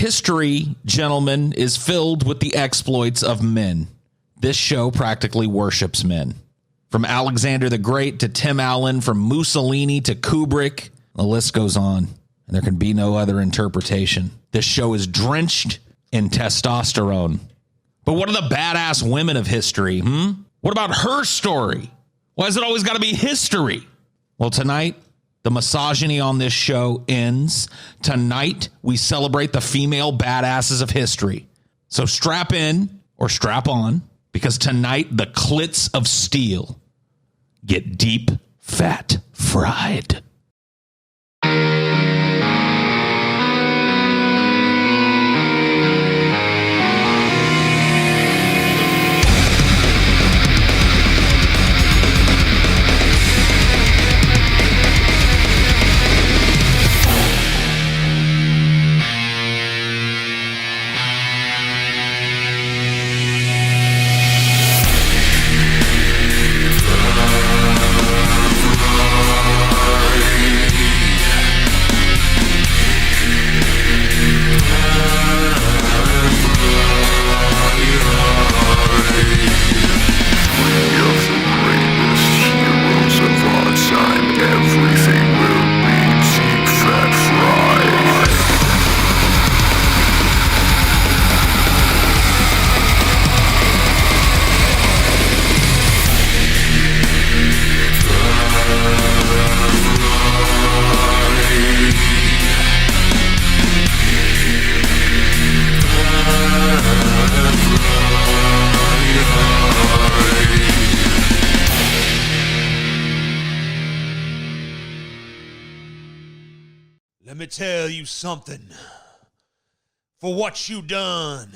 history, gentlemen, is filled with the exploits of men. This show practically worships men. From Alexander the Great to Tim Allen, from Mussolini to Kubrick, the list goes on, and there can be no other interpretation. This show is drenched in testosterone. But what are the badass women of history? What about her story? Why has it always got to be history? Well, tonight, the misogyny on this show ends. Tonight, we celebrate the female badasses of history. So strap in or strap on, because tonight, the Clits of Steel get deep, fat, fried. Let me tell you something. For what you done,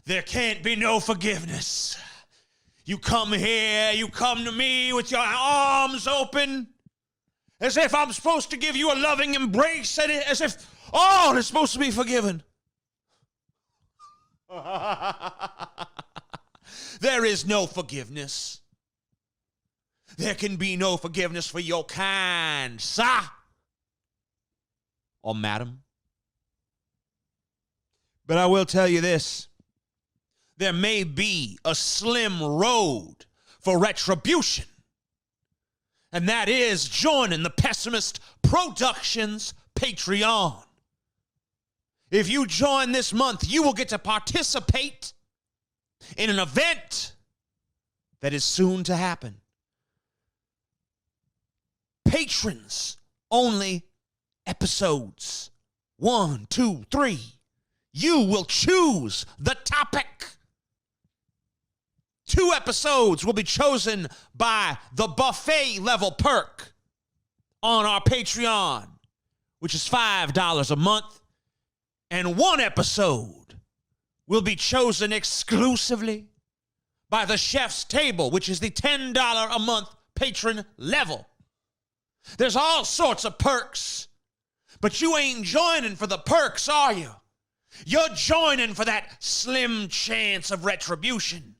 there can't be no forgiveness. You come here, you come to me with your arms open, as if I'm supposed to give you a loving embrace, as if all is supposed to be forgiven. There is no forgiveness. There can be no forgiveness for your kind, sir. Or madam. But I will tell you this. There may be a slim road for retribution. And that is joining the Pessimist Productions Patreon. If you join this month, you will get to participate in an event that is soon to happen. Patrons only episodes 1, 2, 3. You will choose the topic. 2 episodes will be chosen by the buffet level perk on our Patreon, which is $5 a month. And 1 episode will be chosen exclusively by the chef's table, which is the $10 a month patron level. There's all sorts of perks. But you ain't joining for the perks, are you? You're joining for that slim chance of retribution.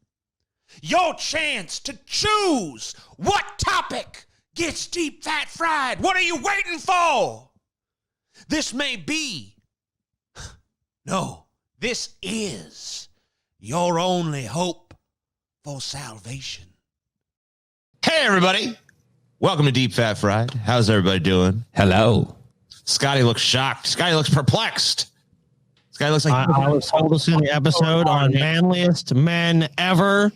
Your chance to choose what topic gets deep fat fried. What are you waiting for? This may be, no, this is your only hope for salvation. Hey, everybody. Welcome to Deep Fat Fried. How's everybody doing? Hello. Scotty looks shocked. Scotty looks perplexed. Scotty looks like... I was told to see the episode on manliest men ever.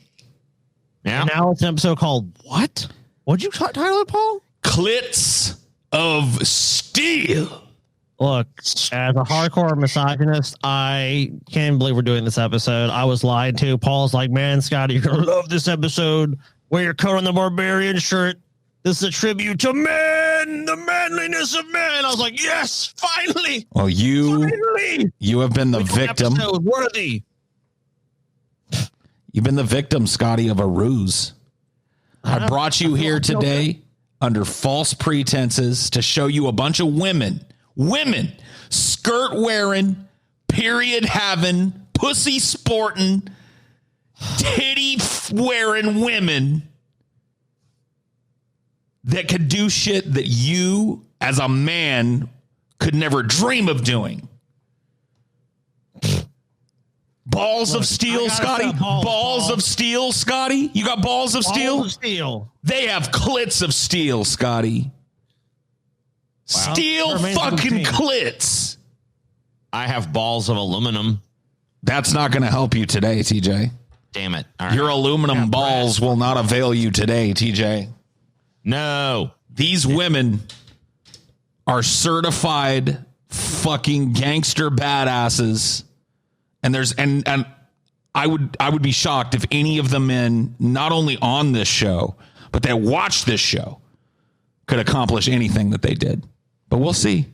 Yeah. And now it's an episode called what? What'd you title it, Paul? Clits of Steel. Look, as a hardcore misogynist, I can't believe we're doing this episode. I was lied to. Paul's like, man, Scotty, you're going to love this episode. Wear your Conan the Barbarian shirt. This is a tribute to men, the manliness of men. I was like, yes, finally. Well, you have been the victim. Worthy. You've been the victim, Scotty, of a ruse. I brought you here today under false pretenses to show you a bunch of women, skirt wearing, period having, pussy sporting, titty wearing women that could do shit that you as a man could never dream of doing. Balls of steel, Scotty. Balls of steel, Scotty. You got balls of steel? Balls of steel. They have clits of steel, Scotty. Wow. Steel fucking clits. I have balls of aluminum. That's not going to help you today, TJ. Damn it. All right. Your aluminum balls will not avail you today, TJ. No. These women are certified fucking gangster badasses. And I would be shocked if any of the men, not only on this show, but that watch this show, could accomplish anything that they did. But we'll see.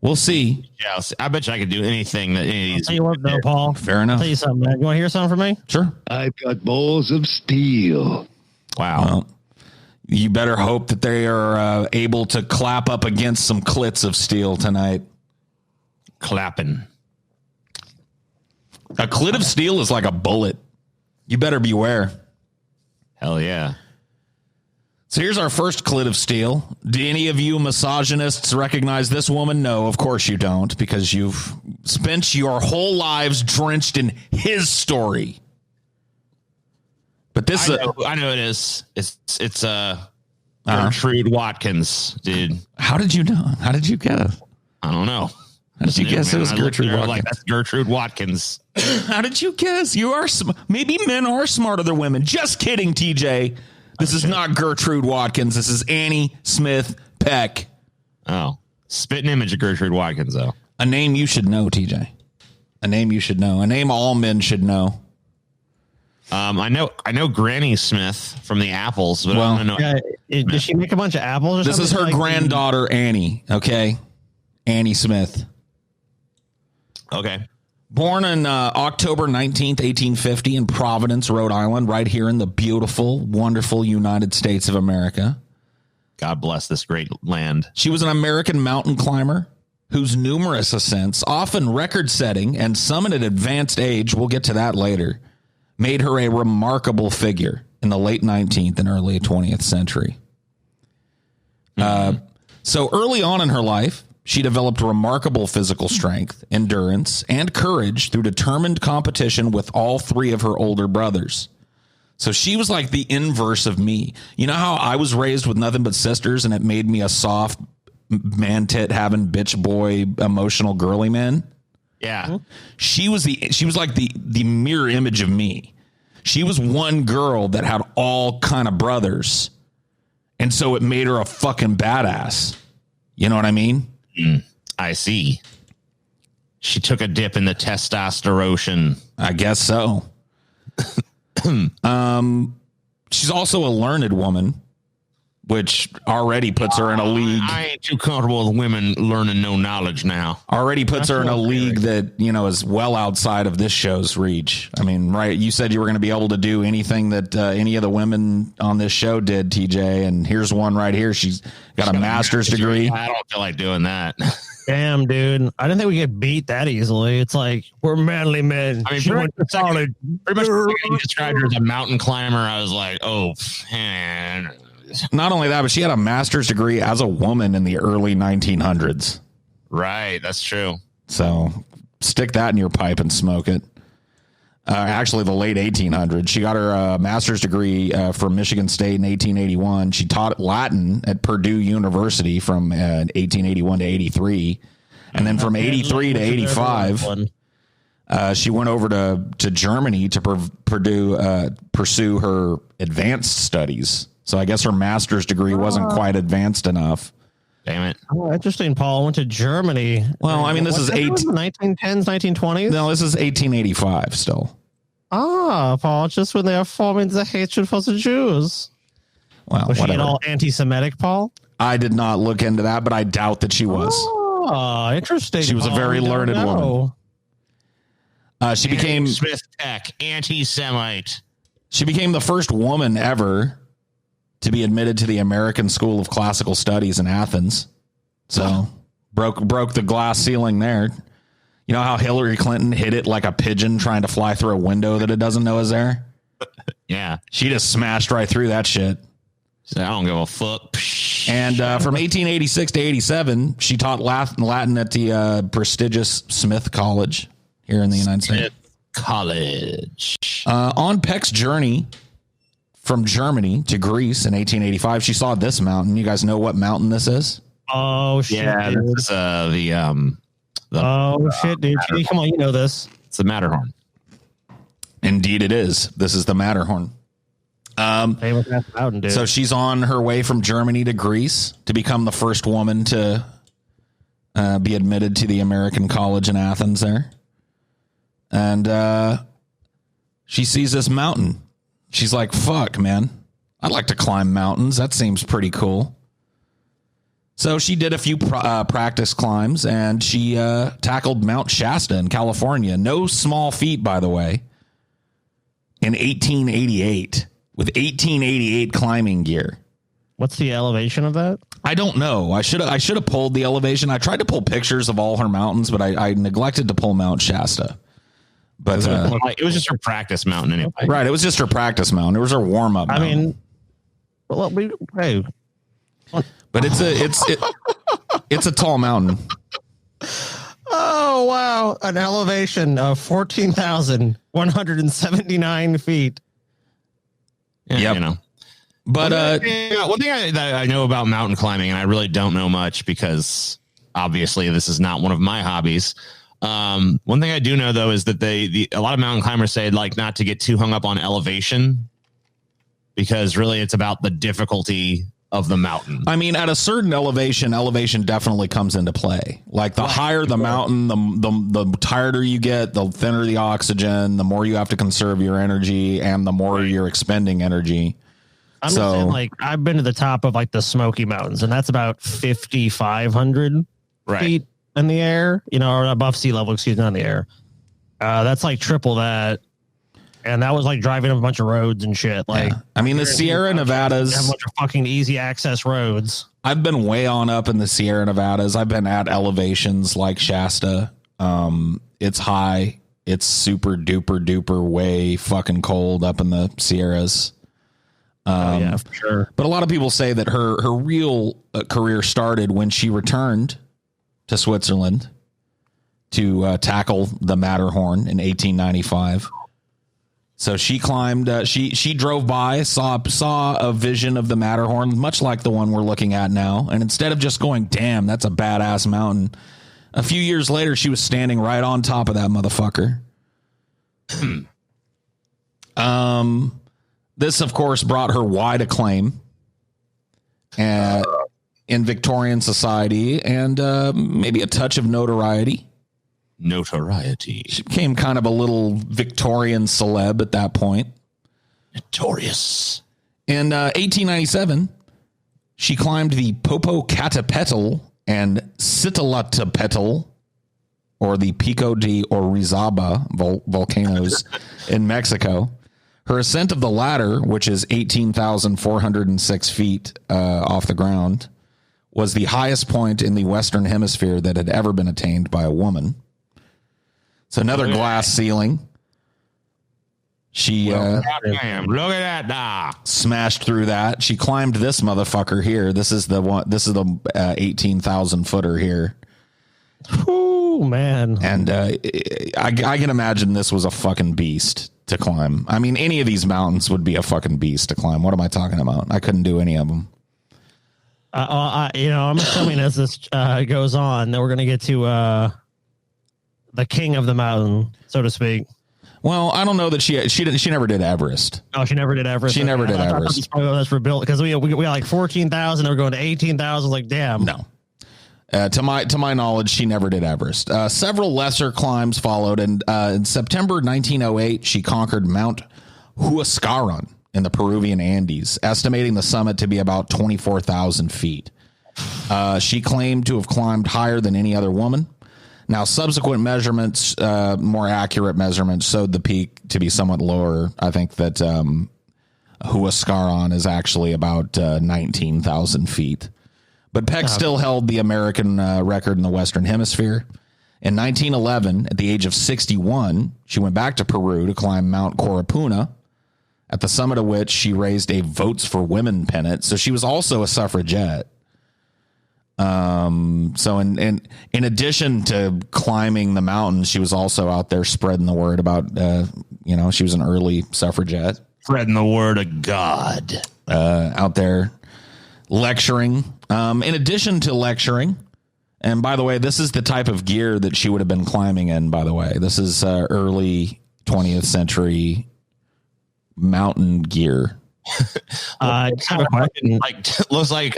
We'll see. Yeah, I bet you I could do anything that any of these. Tell you what, though, Paul. Fair enough. Tell you something, man. You want to hear something from me? Sure. I've got balls of steel. Wow. Well, you better hope that they are able to clap up against some clits of steel tonight. Clapping. A clit of steel is like a bullet. You better beware. Hell yeah. So here's our first clit of steel. Do any of you misogynists recognize this woman? No, of course you don't, because you've spent your whole lives drenched in his story. But this I know it is. It's Gertrude Watkins, dude. How did you know? How did you guess? I don't know. How did you guess it was Gertrude Watkins? Like, that's Gertrude Watkins. How did you guess? You are maybe men are smarter than women. Just kidding, TJ. This is not Gertrude Watkins. This is Annie Smith Peck. Oh, spitting image of Gertrude Watkins, though. A name you should know, TJ. A name you should know. A name all men should know. I know Granny Smith from the Apples, but I don't know. Yeah, does she make a bunch of apples? Or This is her like granddaughter, Annie. Okay, Annie Smith. Okay. Born on October 19th, 1850 in Providence, Rhode Island, right here in the beautiful, wonderful United States of America. God bless this great land. She was an American mountain climber whose numerous ascents, often record-setting and some at an advanced age, we'll get to that later, made her a remarkable figure in the late 19th and early 20th century. So early on in her life, she developed remarkable physical strength, endurance, and courage through determined competition with all three of her older brothers. So she was like the inverse of me. You know how I was raised with nothing but sisters and it made me a soft man tit having bitch boy emotional girly man? Yeah. She was like the mirror image of me. She was one girl that had all kind of brothers. And so it made her a fucking badass. You know what I mean? I see. She took a dip in the testosterone. I guess so. She's also a learned woman, which already puts her in a league. I ain't too comfortable with women learning no knowledge now. Already puts her in a league that, you know, is well outside of this show's reach. I mean, right? You said you were going to be able to do anything that any of the women on this show did, TJ. And here's one right here. She's got a master's degree. I don't feel like doing that. Damn, dude. I didn't think we could beat that easily. It's like, we're manly men. I mean, She went to college. pretty much you described her as a mountain climber. I was like, oh, man. Not only that, but she had a master's degree as a woman in the early 1900s. Right. That's true. So stick that in your pipe and smoke it. Actually, the late 1800s. She got her master's degree from Michigan State in 1881. She taught Latin at Purdue University from 1881 to 83. And then from 83 to 85, she went over to Germany to pursue her advanced studies. So I guess her master's degree wasn't quite advanced enough. Damn it. Oh, interesting, Paul. Went to Germany. Well, I mean, this is 1910s, 1920s? No, this is 1885 still. Ah, Paul, just when they are forming the hatred for the Jews. Well, Was she whatever. at all anti-Semitic, Paul? I did not look into that, but I doubt that she was. Oh, interesting. She was a Paul. very We don't learned know. woman. She became Smith Peck, anti-Semite. She became the first woman ever to be admitted to the American School of Classical Studies in Athens. So broke the glass ceiling there. You know how Hillary Clinton hit it like a pigeon trying to fly through a window that it doesn't know is there? Yeah. She just smashed right through that shit. She said, I don't give a fuck. And from 1886 to 87, she taught Latin at the prestigious Smith College here in the United States. college. On Peck's journey from Germany to Greece in 1885, she saw this mountain. You guys know what mountain this is? Oh shit! Yeah, dude. this is shit, dude! Come on, you know this. It's the Matterhorn. Indeed, it is. This is the Matterhorn. Famous mountain, dude. So she's on her way from Germany to Greece to become the first woman to be admitted to the American College in Athens there. And she sees this mountain. She's like, fuck, man. I'd like to climb mountains. That seems pretty cool. So she did a few practice climbs, and she tackled Mount Shasta in California. No small feat, by the way, in 1888 with 1888 climbing gear. What's the elevation of that? I don't know. I should have pulled the elevation. I tried to pull pictures of all her mountains, but I neglected to pull Mount Shasta. But it was just her practice mountain anyway. Right. It was just her practice mountain. It was her warm up. I mean, well, hey. But it's a tall mountain. Oh wow! An elevation of 14,179 feet. Yeah, yep. You know. But one thing that I know about mountain climbing, and I really don't know much because obviously this is not one of my hobbies. One thing I do know though is that a lot of mountain climbers say like not to get too hung up on elevation because really it's about the difficulty of the mountain. I mean, at a certain elevation definitely comes into play. Like the higher the mountain, the tireder you get, the thinner the oxygen, the more you have to conserve your energy, and the more you're expending energy. I'm just saying, like, I've been to the top of like the Smoky Mountains, and that's about 5,500 feet in the air, or above sea level, excuse me, in the air. That's like triple that. And that was like driving up a bunch of roads and shit. Like, I mean, the Sierra Nevadas have a bunch of fucking easy access roads. I've been way on up in the Sierra Nevadas. I've been at elevations like Shasta. It's high. It's super duper duper way fucking cold up in the Sierras. Yeah, for sure. But a lot of people say that her real career started when she returned to Switzerland to tackle the Matterhorn in 1895. So she climbed, she drove by, saw a vision of the Matterhorn, much like the one we're looking at now. And instead of just going, damn, that's a badass mountain, a few years later, she was standing right on top of that motherfucker. This, of course, brought her wide acclaim in Victorian society and maybe a touch of notoriety. She became kind of a little Victorian celeb at that point. Notorious. In 1897, she climbed the Popocatépetl and Citlaltépetl, or the Pico de Orizaba volcanoes in Mexico. Her ascent of the latter, which is 18,406 feet off the ground, was the highest point in the Western Hemisphere that had ever been attained by a woman. It's another glass ceiling. She look at that. Smashed through that. She climbed this motherfucker here. This is the one. This is the 18,000 footer here. Oh man! And I can imagine this was a fucking beast to climb. I mean, any of these mountains would be a fucking beast to climb. What am I talking about? I couldn't do any of them. I'm assuming as this goes on that we're gonna get to the king of the mountain, so to speak. Well, I don't know that she never did Everest. Oh, she never did Everest. She never did Everest. That's rebuilt because we got like 14,000. We're going to 18,000. Like, damn. No. To my knowledge, she never did Everest. Several lesser climbs followed, and in September 1908, she conquered Mount Huascaran in the Peruvian Andes, estimating the summit to be about 24,000 feet. She claimed to have climbed higher than any other woman. Now, subsequent measurements, more accurate measurements, showed the peak to be somewhat lower. I think that Huascaran is actually about 19,000 feet. But Peck still held the American record in the Western Hemisphere. In 1911, at the age of 61, she went back to Peru to climb Mount Corapuna, at the summit of which she raised a Votes for Women pennant. So she was also a suffragette. So in addition to climbing the mountains, she was also out there spreading the word about, she was an early suffragette. Spreading the word of God. Out there lecturing. In addition to lecturing, and by the way, this is the type of gear that she would have been climbing in, by the way. This is early 20th century mountain gear. Looks like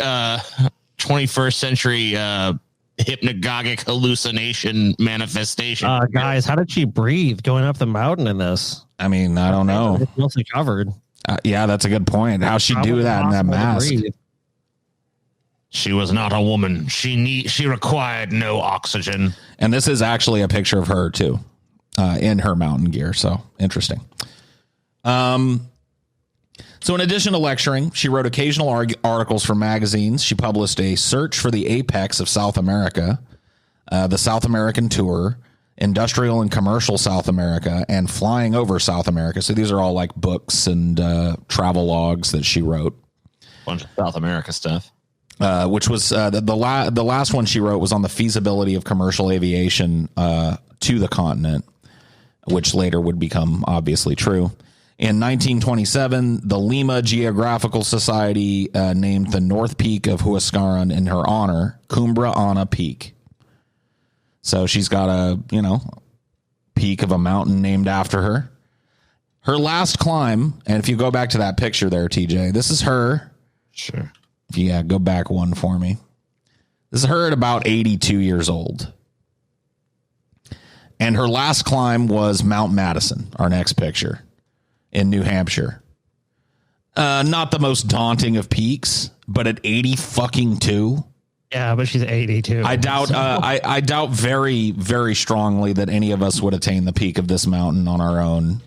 21st century hypnagogic hallucination manifestation. Guys, how did she breathe going up the mountain in this? I mean, I don't know. It's mostly covered. Yeah, that's a good point. How'd she do that in that mask? She was not a woman. She required no oxygen. And this is actually a picture of her too, in her mountain gear. So interesting. So in addition to lecturing, she wrote occasional articles for magazines. She published a search for the apex of South America, the South American tour, industrial and commercial South America, and flying over South America. So these are all like books and travel logs that she wrote. Bunch of South America stuff. Which was the last one she wrote was on the feasibility of commercial aviation to the continent, which later would become obviously true. In 1927, the Lima Geographical Society named the North Peak of Huascaran in her honor, Cumbra Ana Peak. So she's got a, peak of a mountain named after her. Her last climb, and if you go back to that picture there, TJ, this is her. Sure. Yeah, go back one for me. This is her at about 82 years old. And her last climb was Mount Madison, our next picture, in New Hampshire. Not the most daunting of peaks, but at 80 fucking 2. Yeah, but she's 82. I doubt I doubt very, very strongly that any of us would attain the peak of this mountain on our own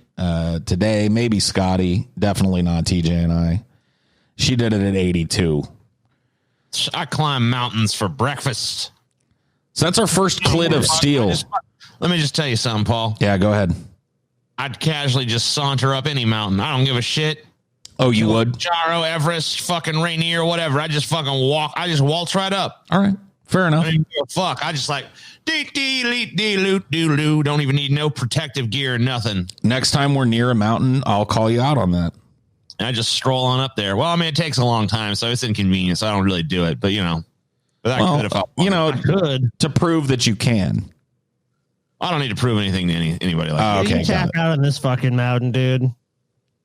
today. Maybe Scotty, definitely not TJ and I. She did it at 82. I climb mountains for breakfast. So that's our first Clit of Steel. Let me just tell you something, Paul. Yeah, go ahead. I'd casually just saunter up any mountain. I don't give a shit. Oh, you would? Kilimanjaro, Everest, fucking Rainier, whatever. I just fucking walk. I just waltz right up. All right. Fair enough. I don't give a fuck. I just like, don't even need no protective gear or nothing. Next time we're near a mountain, I'll call you out on that. And I just stroll on up there. Well, I mean, it takes a long time, so it's inconvenient. So I don't really do it. But, but I could if I could to prove that you can. I don't need to prove anything to anybody like that. You can tap out on this fucking mountain, dude.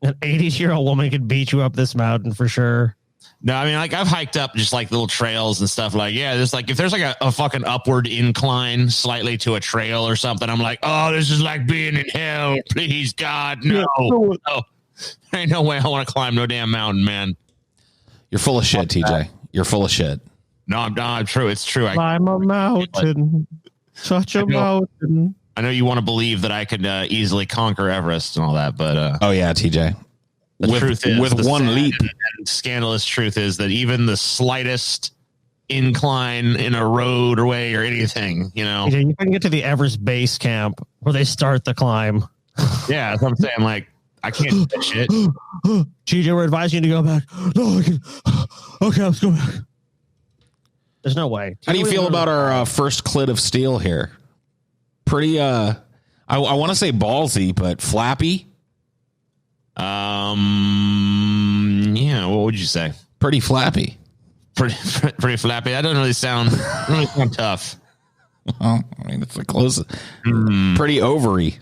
An 80-year-old woman could beat you up this mountain for sure. No, I mean, like I've hiked up just like little trails and stuff. Like, yeah, there's like if there's like a fucking upward incline slightly to a trail or something, I'm like, oh, this is like being in hell. Please, God, no. No. There ain't no way I want to climb no damn mountain, man. You're full of shit, TJ. You're full of shit. No, I'm not. True. It's true. Climb a mountain. Such a mountain. I know you want to believe that I could easily conquer Everest and all that, but oh yeah, TJ. The truth is, with one leap, and scandalous truth is that even the slightest incline in a road or way or anything, you can get to the Everest base camp where they start the climb. Yeah, that's what I'm saying. Like, I can't do that shit. TJ, we're advising you to go back. No, I can. Okay, let's go back. There's no way. How do you feel about our first Clit of Steel here? Pretty, I want to say ballsy, but flappy. Yeah. What would you say? Pretty flappy. Pretty flappy. That doesn't really sound tough. Well, I mean, it's the closest. Pretty ovary.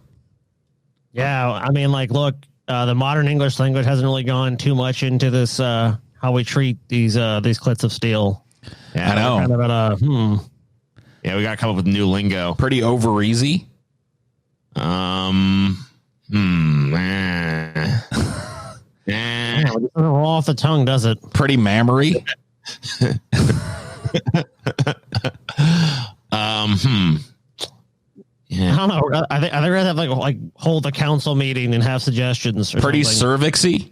Yeah, I mean, like, look, the modern English language hasn't really gone too much into this. How we treat these Clits of Steel. Yeah, I know. Kind of at Yeah, we got to come up with new lingo. Pretty over easy. It doesn't roll off the tongue, does it? Pretty mammory. Yeah. I don't know. I think I'd have like hold a council meeting and have suggestions. Pretty cervixy.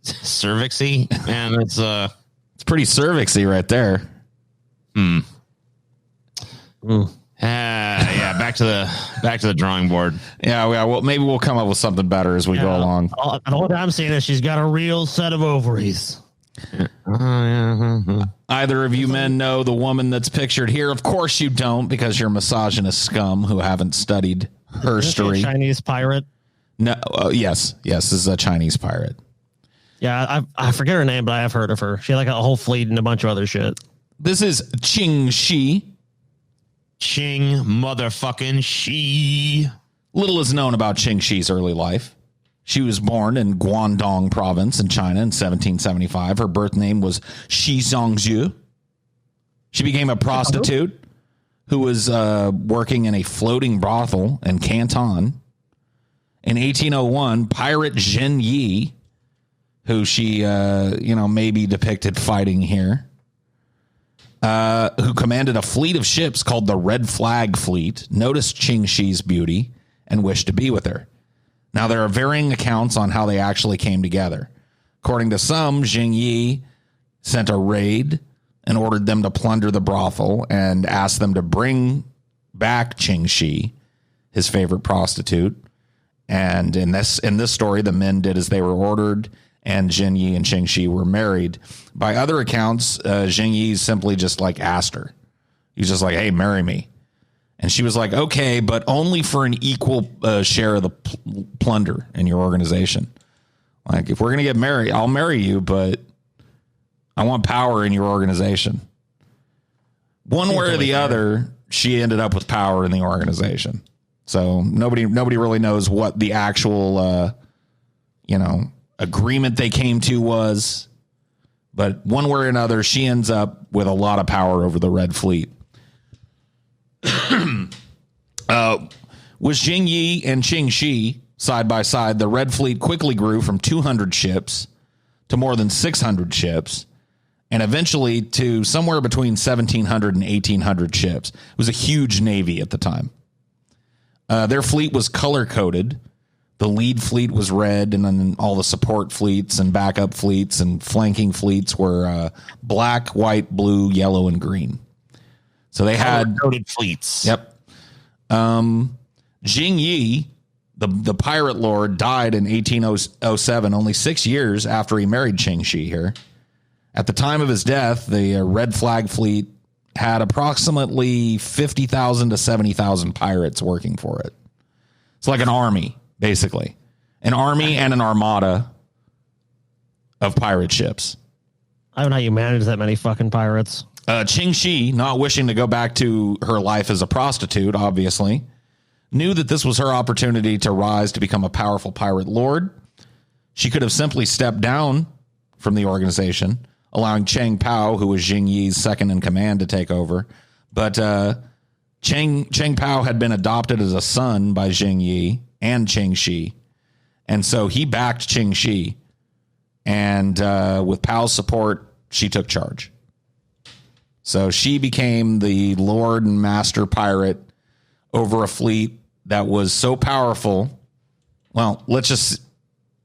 Cervixy, man. It's pretty cervixy right there. Yeah, back to the drawing board. Yeah, well, maybe we'll come up with something better as we go along. All I'm saying is she's got a real set of ovaries. All Either of you men know the woman that's pictured here? Of course you don't, because you're misogynist scum who haven't studied herstory. Chinese pirate. No, yes, this is a Chinese pirate. Yeah, I forget her name, but I have heard of her. She had like a whole fleet and a bunch of other shit. This is Ching Shih. Ching motherfucking Shih. Little is known about Ching Shih's early life. She was born in Guangdong province in China in 1775. Her birth name was Shi Zhongzhu. She became a prostitute who was working in a floating brothel in Canton. In 1801, pirate Zhen Yi, who she, maybe depicted fighting here, who commanded a fleet of ships called the Red Flag Fleet, noticed Ching Shih's beauty and wished to be with her. Now, there are varying accounts on how they actually came together. According to some, Zheng Yi sent a raid and ordered them to plunder the brothel and asked them to bring back Ching Shih, his favorite prostitute. And in this story, the men did as they were ordered, and Zheng Yi and Ching Shih were married. By other accounts, Zheng Yi simply just like asked her. He's just like, hey, marry me. And she was like, okay, but only for an equal share of the plunder in your organization. Like, if we're going to get married, I'll marry you, but I want power in your organization. One way or the other, she ended up with power in the organization. So nobody really knows what the actual, agreement they came to was. But one way or another, she ends up with a lot of power over the Red Fleet. With Zheng Yi and Ching Shih side by side, the Red Fleet quickly grew from 200 ships to more than 600 ships, and eventually to somewhere between 1,700 and 1,800 ships. It was a huge navy at the time. Their fleet was color-coded. The lead fleet was red, and then all the support fleets and backup fleets and flanking fleets were black, white, blue, yellow, and green. So they had coded fleets. Yep. Zheng Yi, the pirate lord, died in 1807, only 6 years after he married Ching Shih here. At the time of his death, the Red Flag Fleet had approximately 50,000 to 70,000 pirates working for it. It's like an army, basically. An army and an armada of pirate ships. I don't know how you manage that many fucking pirates. Ching Shih, not wishing to go back to her life as a prostitute, obviously, knew that this was her opportunity to rise to become a powerful pirate lord. She could have simply stepped down from the organization, allowing Cheng Pao, who was Zheng Yi's second in command, to take over. But Cheng Pao had been adopted as a son by Zheng Yi and Ching Shih. And so he backed Ching Shih. And with Pao's support, she took charge. So she became the lord and master pirate over a fleet that was so powerful. Well,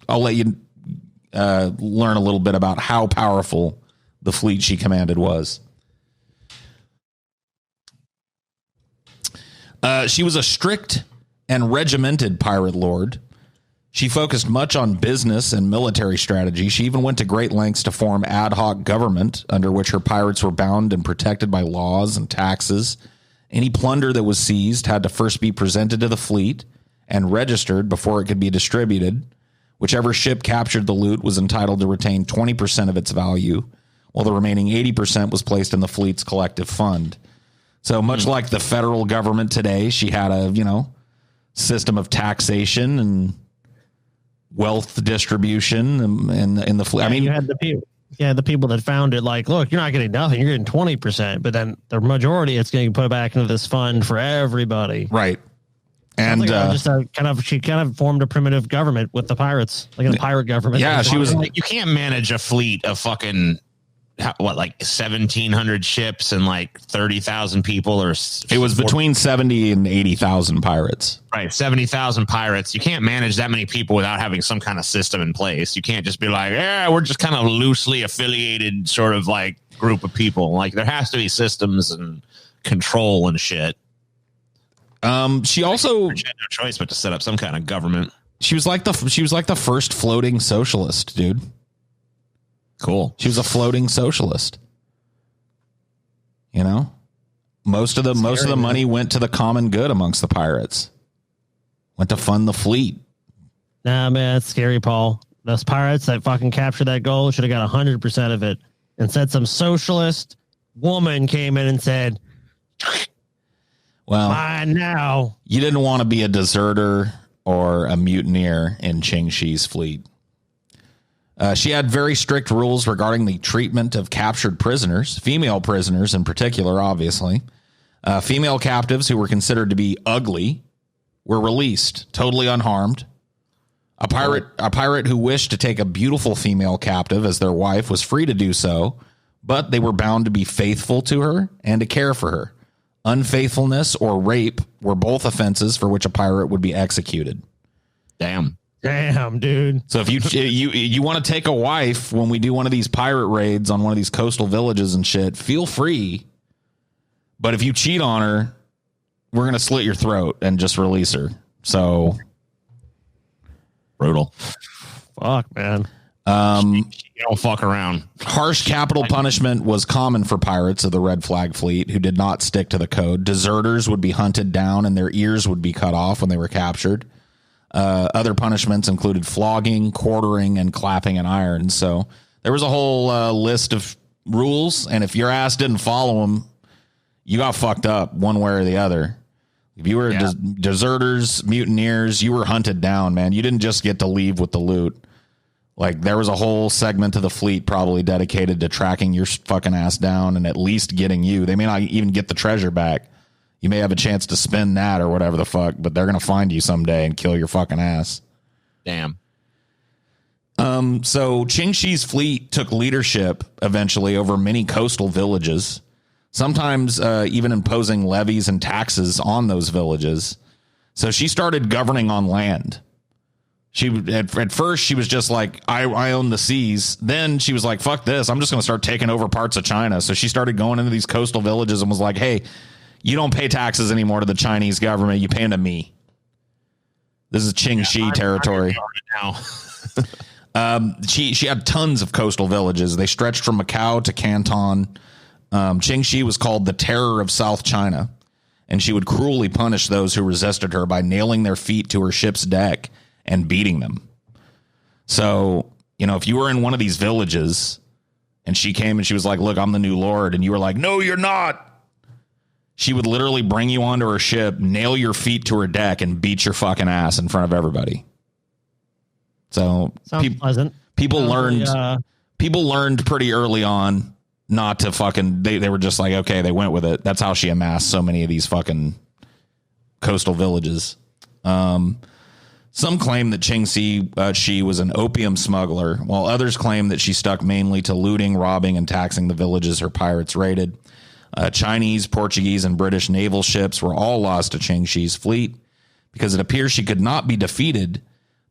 I'll let you learn a little bit about how powerful the fleet she commanded was. She was a strict and regimented pirate lord. She focused much on business and military strategy. She even went to great lengths to form ad hoc government under which her pirates were bound and protected by laws and taxes. Any plunder that was seized had to first be presented to the fleet and registered before it could be distributed. Whichever ship captured the loot was entitled to retain 20% of its value, while the remaining 80% was placed in the fleet's collective fund. So much like the federal government today, she had a, system of taxation and wealth distribution in the fleet. I mean, you had the people that found it like, look, you're not getting nothing. You're getting 20%, but then the majority it's getting put back into this fund for everybody. Right. And she kind of formed a primitive government with the pirates, like a pirate government. Yeah, she was like, you can't manage a fleet of fucking 1,700 ships and like 30,000 people, or it was between 70 and 80,000 pirates. Right, 70,000 pirates. You can't manage that many people without having some kind of system in place. You can't just be like, yeah, we're just kind of loosely affiliated sort of like group of people. Like there has to be systems and control and shit. She also had no choice but to set up some kind of government. She was like the first floating socialist, dude. Cool. She was a floating socialist. You know, most of the money went to the common good amongst the pirates. Went to fund the fleet. Nah, man, it's scary, Paul. Those pirates that fucking captured that gold should have got 100% of it. Instead, some socialist woman came in and said, well, mine now. You didn't want to be a deserter or a mutineer in Ching Shih's fleet. She had very strict rules regarding the treatment of captured prisoners, female prisoners in particular, obviously. Female captives who were considered to be ugly were released, totally unharmed. A pirate who wished to take a beautiful female captive as their wife was free to do so, but they were bound to be faithful to her and to care for her. Unfaithfulness or rape were both offenses for which a pirate would be executed. Damn, dude. So if you want to take a wife when we do one of these pirate raids on one of these coastal villages and shit, feel free. But if you cheat on her, we're going to slit your throat and just release her. So brutal. Fuck, man. You don't fuck around. Harsh capital punishment was common for pirates of the Red Flag Fleet who did not stick to the code. Deserters would be hunted down and their ears would be cut off when they were captured. Other punishments included flogging, quartering, and clapping in irons. So there was a whole list of rules, and if your ass didn't follow them, you got fucked up one way or the other. If you were deserters, mutineers, you were hunted down, man. You didn't just get to leave with the loot. Like, there was a whole segment of the fleet probably dedicated to tracking your fucking ass down and at least getting you. They may not even get the treasure back. You may have a chance to spend that or whatever the fuck, but they're going to find you someday and kill your fucking ass. Damn. So Ching Shih's fleet took leadership eventually over many coastal villages, sometimes even imposing levies and taxes on those villages. So she started governing on land. She at first she was just like, I own the seas. Then she was like, fuck this. I'm just going to start taking over parts of China. So she started going into these coastal villages and was like, hey, you don't pay taxes anymore to the Chinese government. You pay them to me. This is Ching Shih territory. Now. She had tons of coastal villages. They stretched from Macau to Canton. Ching Shih was called the Terror of South China, and she would cruelly punish those who resisted her by nailing their feet to her ship's deck and beating them. So, you know, if you were in one of these villages and she came and she was like, look, I'm the new lord, and you were like, no, you're not. She would literally bring you onto her ship, nail your feet to her deck, and beat your fucking ass in front of everybody. So pleasant. People learned pretty early on not to fucking, they were just like, okay, they went with it. That's how she amassed so many of these fucking coastal villages. Some claim that Ching Shih was an opium smuggler, while others claim that she stuck mainly to looting, robbing, and taxing the villages her pirates raided. Chinese, Portuguese, and British naval ships were all lost to Ching Shih's fleet because it appears she could not be defeated.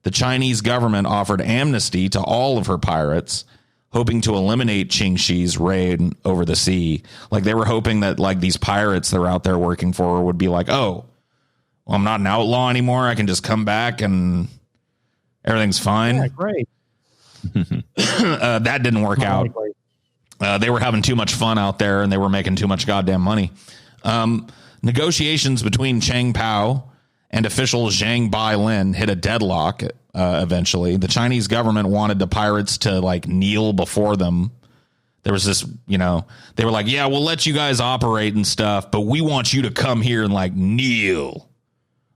The Chinese government offered amnesty to all of her pirates, hoping to eliminate Ching Shih's reign over the sea. Like, they were hoping that, like, these pirates that were out there working for her would be like, oh, well, I'm not an outlaw anymore. I can just come back and everything's fine. Yeah, great. That didn't work out. They were having too much fun out there and they were making too much goddamn money. Negotiations between Chang Pao and official Zhang Bailin hit a deadlock eventually. The Chinese government wanted the pirates to, like, kneel before them. There was this, you know, they were like, yeah, we'll let you guys operate and stuff, but we want you to come here and, like, kneel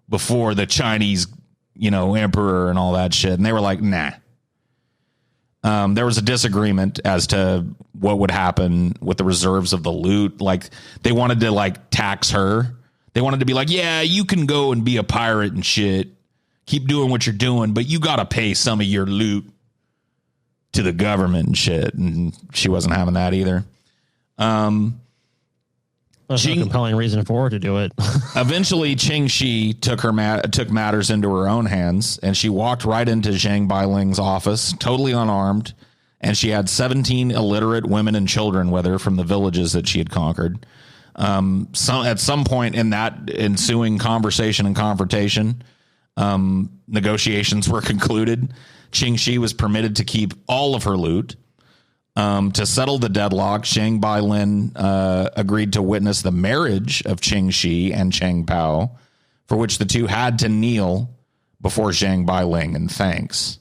before the Chinese, you know, emperor and all that shit. And they were like, nah. There was a disagreement as to what would happen with the reserves of the loot. Like, they wanted to, like, tax her. They wanted to be like, yeah, you can go and be a pirate and shit. Keep doing what you're doing, but you got to pay some of your loot to the government and shit. And she wasn't having that either. That's a compelling reason for her to do it. Eventually, Ching Shih took matters into her own hands, and she walked right into Zhang Bailin's office, totally unarmed, and she had 17 illiterate women and children with her from the villages that she had conquered. At some point in that ensuing conversation and confrontation, negotiations were concluded. Ching Shih was permitted to keep all of her loot. To settle the deadlock, Shang Bailin agreed to witness the marriage of Ching Shih and Chang Pao, for which the two had to kneel before Zhang Bailing in thanks.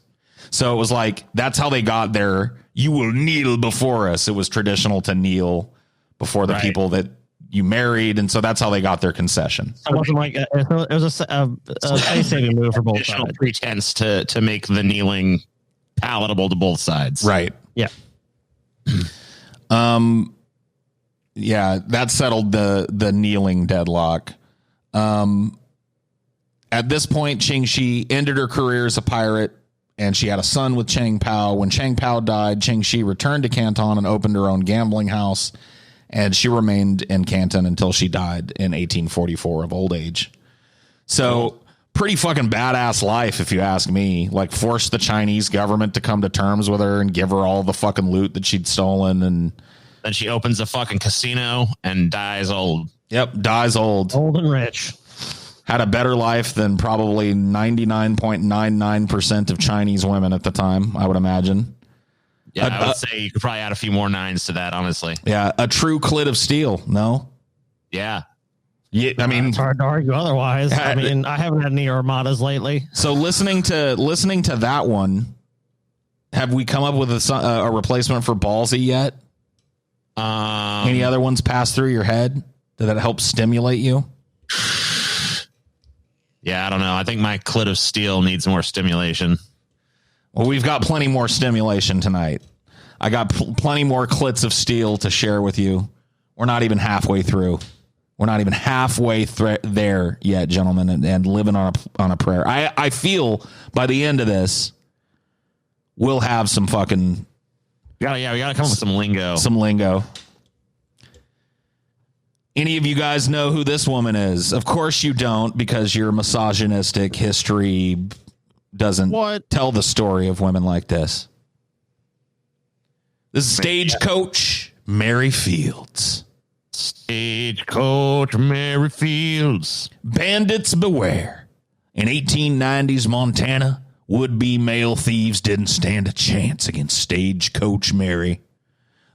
So it was like, that's how they got there. You will kneel before us. It was traditional to kneel before the people that you married. And so that's how they got their concession. It wasn't like it was a face-saving move for both sides. Pretense to make the kneeling palatable to both sides. Right. Yeah. Yeah, that settled the kneeling deadlock. At this point, Ching Shih ended her career as a pirate, and she had a son with Chang Pao. When Chang Pao died, Ching Shih returned to Canton and opened her own gambling house, and she remained in Canton until she died in 1844 of old age. So, pretty fucking badass life, if you ask me. Like, forced the Chinese government to come to terms with her and give her all the fucking loot that she'd stolen, and then she opens a fucking casino and dies old. Yep, dies old. Old and rich. Had a better life than probably 99.99% of Chinese women at the time, I would imagine. Yeah, I would say you could probably add a few more nines to that, honestly. Yeah, a true clit of steel, no? Yeah. Yeah, I mean, it's hard to argue otherwise. I mean, I haven't had any armadas lately. So listening to that one, have we come up with a replacement for ballsy yet? Any other ones pass through your head that help stimulate you? Yeah, I don't know. I think my clit of steel needs more stimulation. Well, we've got plenty more stimulation tonight. I got plenty more clits of steel to share with you. We're not even halfway through. We're not even halfway there yet, gentlemen, and living on a prayer. I feel by the end of this, we'll have some fucking... we gotta come up with some lingo. Some lingo. Any of you guys know who this woman is? Of course you don't, because your misogynistic history doesn't tell the story of women like this. This is Stagecoach Mary Fields. Stagecoach Mary Fields. Bandits beware. In 1890s Montana, would-be male thieves didn't stand a chance against Stagecoach Mary.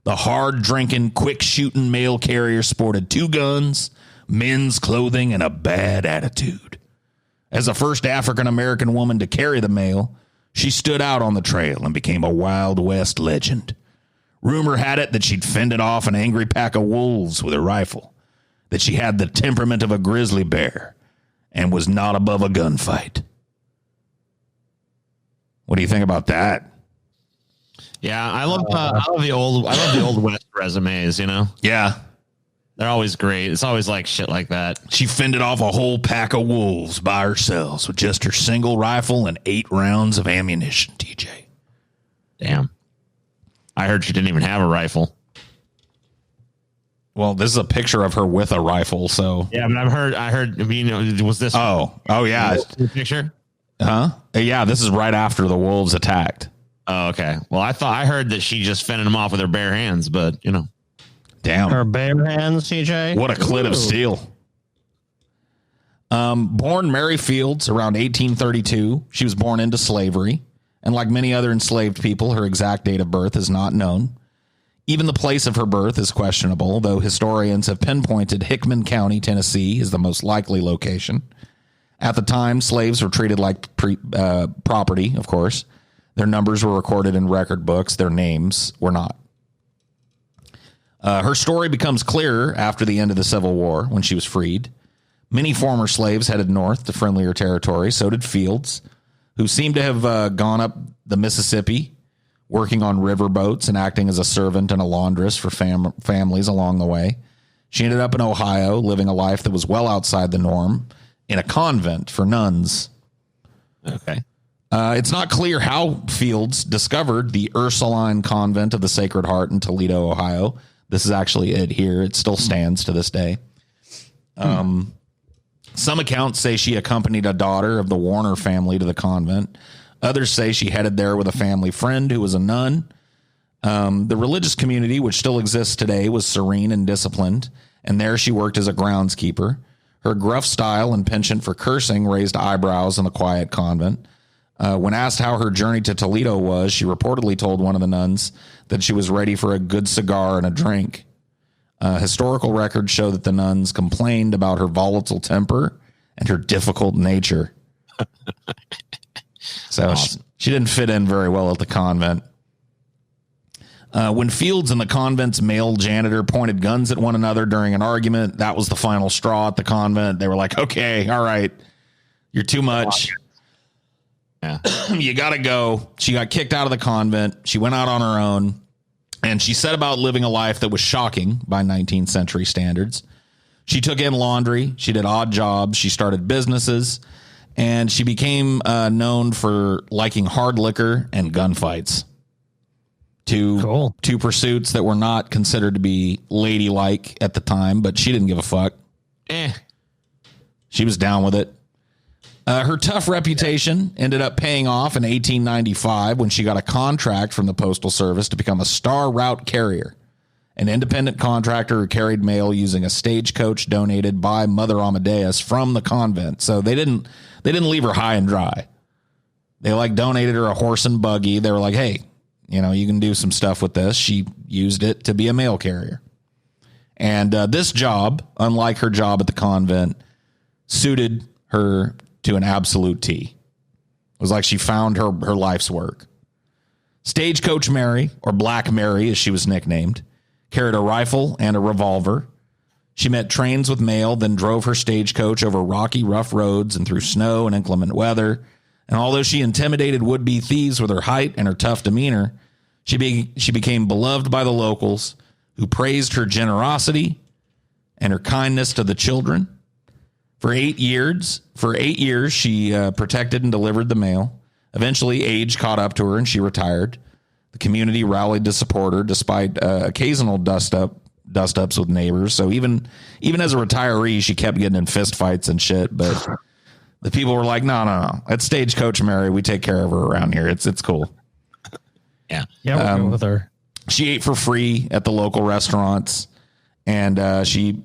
The hard-drinking, quick-shooting mail carrier sported 2 guns, men's clothing, and a bad attitude. As the first African-American woman to carry the mail, she stood out on the trail and became a Wild West legend. Rumor had it that she'd fended off an angry pack of wolves with her rifle, that she had the temperament of a grizzly bear, and was not above a gunfight. What do you think about that? Yeah, I love the old West resumes, you know? Yeah. They're always great. It's always like shit like that. She fended off a whole pack of wolves by herself with just her single rifle and 8 rounds of ammunition, TJ. Damn. I heard she didn't even have a rifle. Well, this is a picture of her with a rifle, so. Yeah, but I heard, you know, was this? Oh, yeah. The picture? Huh? Yeah, this is right after the wolves attacked. Oh, okay. Well, I heard that she just fended them off with her bare hands, but, you know. Damn. Her bare hands, TJ. What a clit of steel. Born Mary Fields around 1832, she was born into slavery. And like many other enslaved people, her exact date of birth is not known. Even the place of her birth is questionable, though historians have pinpointed Hickman County, Tennessee, as the most likely location. At the time, slaves were treated like property, of course. Their numbers were recorded in record books. Their names were not. Her story becomes clearer after the end of the Civil War, when she was freed. Many former slaves headed north to friendlier territory. So did Fields, who seemed to have gone up the Mississippi, working on river boats and acting as a servant and a laundress for families along the way. She ended up in Ohio, living a life that was well outside the norm, in a convent for nuns. Okay. It's not clear how Fields discovered the Ursuline Convent of the Sacred Heart in Toledo, Ohio. This is actually it here. It still stands to this day. Some accounts say she accompanied a daughter of the Warner family to the convent. Others say she headed there with a family friend who was a nun. The religious community, which still exists today, was serene and disciplined, and there she worked as a groundskeeper. Her gruff style and penchant for cursing raised eyebrows in the quiet convent. When asked how her journey to Toledo was, she reportedly told one of the nuns that she was ready for a good cigar and a drink. Historical records show that the nuns complained about her volatile temper and her difficult nature. So awesome. she didn't fit in very well at the convent. When Fields and the convent's male janitor pointed guns at one another during an argument, that was the final straw at the convent. They were like, okay, all right, you're too much. Yeah. You got to go. She got kicked out of the convent. She went out on her own, and she set about living a life that was shocking by 19th century standards. She took in laundry. She did odd jobs. She started businesses, and she became known for liking hard liquor and gunfights. Two pursuits that were not considered to be ladylike at the time, but she didn't give a fuck. She was down with it. Her tough reputation ended up paying off in 1895 when she got a contract from the Postal Service to become a star route carrier, an independent contractor who carried mail using a stagecoach donated by Mother Amadeus from the convent. So they didn't leave her high and dry. They donated her a horse and buggy. They were like, hey, you can do some stuff with this. She used it to be a mail carrier. And this job, unlike her job at the convent, suited her to an absolute T. It was like she found her life's work. Stagecoach Mary, or Black Mary as she was nicknamed, carried a rifle and a revolver. She met trains with mail, then drove her stagecoach over rocky, rough roads and through snow and inclement weather. And although she intimidated would-be thieves with her height and her tough demeanor, she became beloved by the locals, who praised her generosity and her kindness to the children. For 8 years, she protected and delivered the mail. Eventually, age caught up to her, and she retired. The community rallied to support her, despite occasional dust-ups with neighbors. So even as a retiree, she kept getting in fistfights and shit. But the people were like, no. That's Stagecoach Mary. We take care of her around here. It's cool. Yeah, we'll go with her. She ate for free at the local restaurants, and she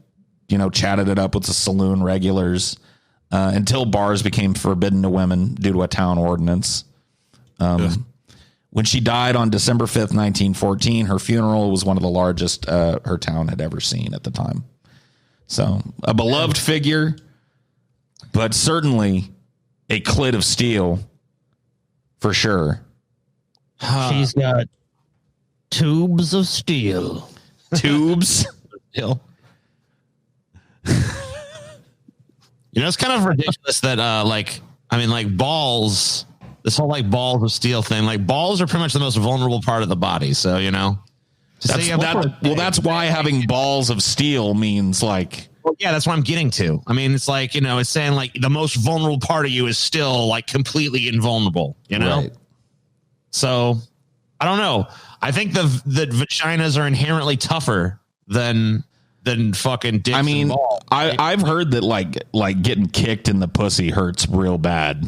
chatted it up with the saloon regulars until bars became forbidden to women due to a town ordinance. When she died on December 5th, 1914, her funeral was one of the largest her town had ever seen at the time. So a beloved figure, but certainly a clit of steel for sure. She's got tubes of steel. Tubes? Steel. It's kind of ridiculous that balls, this whole balls of steel thing, balls are pretty much the most vulnerable part of the body. So, that's why having balls of steel means that's what I'm getting to. I mean, it's it's saying the most vulnerable part of you is still completely invulnerable, Right. So I don't know. I think the vaginas are inherently tougher than fucking dicks. I mean, and balls. I've heard that getting kicked in the pussy hurts real bad.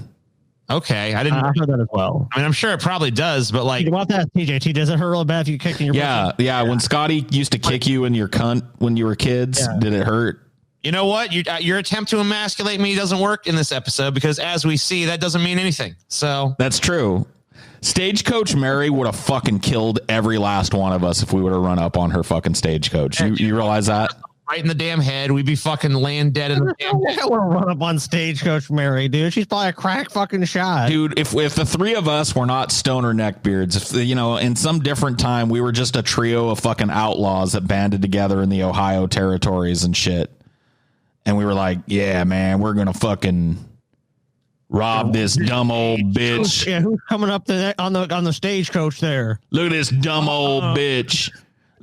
Okay, I heard that as well. I mean, I'm sure it probably does, but you want that, TJ? Does it hurt real bad if you kick in your pussy? Yeah. When Scotty used to kick you in your cunt when you were kids, did it hurt? You know what? Your attempt to emasculate me doesn't work in this episode because, as we see, that doesn't mean anything. So that's true. Stagecoach Mary would have fucking killed every last one of us if we would have run up on her fucking stagecoach. You realize that? Right in the damn head. We'd be fucking laying dead in the damn head. I want to run up on Stagecoach Mary, dude. She's probably a crack fucking shot. Dude, if the three of us were not stoner neckbeards, if in some different time we were just a trio of fucking outlaws that banded together in the Ohio territories and shit. And we were like, yeah, man, we're going to fucking rob this dumb old bitch. Yeah, who's coming up on the stagecoach there? Look at this dumb old bitch.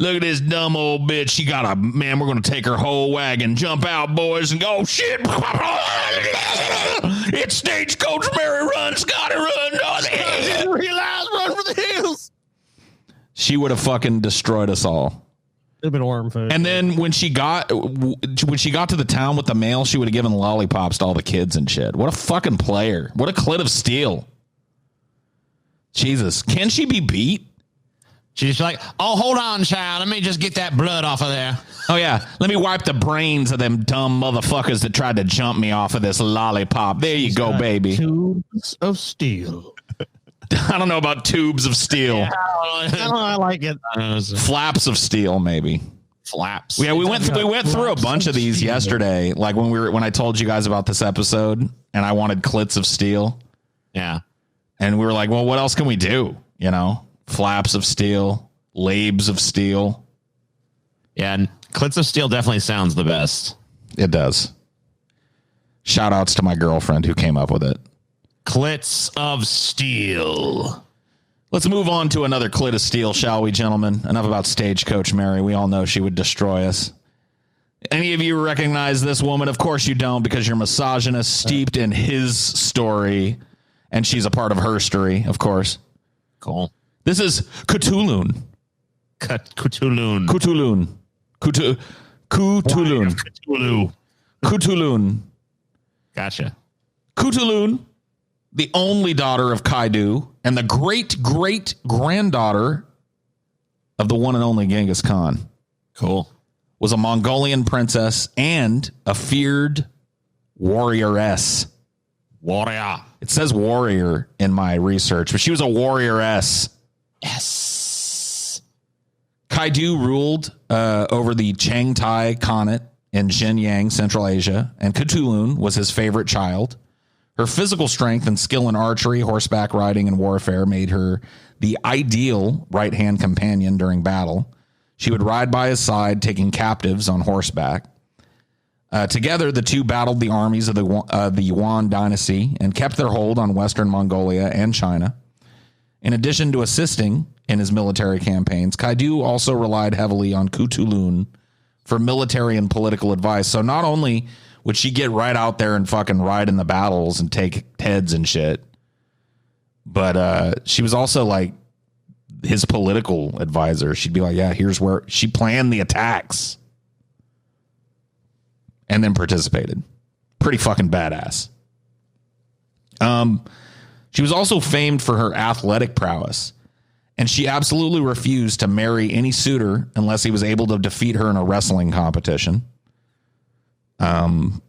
Look at this dumb old bitch. She got we're going to take her whole wagon. Jump out, boys, and go, shit. It's Stagecoach Mary, run, Scotty, run. Run for the hills. She would have fucking destroyed us all. It'd been worm food. And then when she got to the town with the mail, she would have given lollipops to all the kids and shit. What a fucking player. What a clit of steel. Jesus. Can she be beat? She's like, oh, hold on, child. Let me just get that blood off of there. Oh, yeah. Let me wipe the brains of them dumb motherfuckers that tried to jump me off of this lollipop. There you go, baby. Tubes of steel. I don't know about tubes of steel. Yeah, I like it. Flaps of steel, maybe. Flaps. Yeah, we went through a bunch of these yesterday. Like when I told you guys about this episode and I wanted clits of steel. Yeah. And we were like, well, what else can we do? You know, flaps of steel, labes of steel. Yeah, and Clits of Steel definitely sounds the best. It does. Shout outs to my girlfriend who came up with it. Clits of Steel. Let's move on to another clit of steel, shall we, gentlemen? Enough about Stagecoach Mary. We all know she would destroy us. Any of you recognize this woman? Of course you don't, because you're misogynist, steeped in his story, and she's a part of herstory, of course. Cool. This is Kutulun. Kutulun. Kutulun. Kutulun. Cthulhu. Kutulun. Gotcha. Kutulun, the only daughter of Kaidu and the great-great-granddaughter of the one and only Genghis Khan. Cool. Was a Mongolian princess and a feared warrioress. Warrior. It says warrior in my research, but she was a warrioress. Yes. Kaidu ruled over the Changtai Khanate in Xinjiang, Central Asia, and Kutulun was his favorite child. Her physical strength and skill in archery, horseback riding, and warfare made her the ideal right-hand companion during battle. She would ride by his side, taking captives on horseback. Together, the two battled the armies of the Yuan dynasty and kept their hold on Western Mongolia and China. In addition to assisting in his military campaigns, Kaidu also relied heavily on Kutulun for military and political advice. So not only would she get right out there and fucking ride in the battles and take heads and shit, but she was also like his political advisor. She'd be like, yeah, here's where she planned the attacks and then participated. Pretty fucking badass. She was also famed for her athletic prowess, and she absolutely refused to marry any suitor unless he was able to defeat her in a wrestling competition. Apparently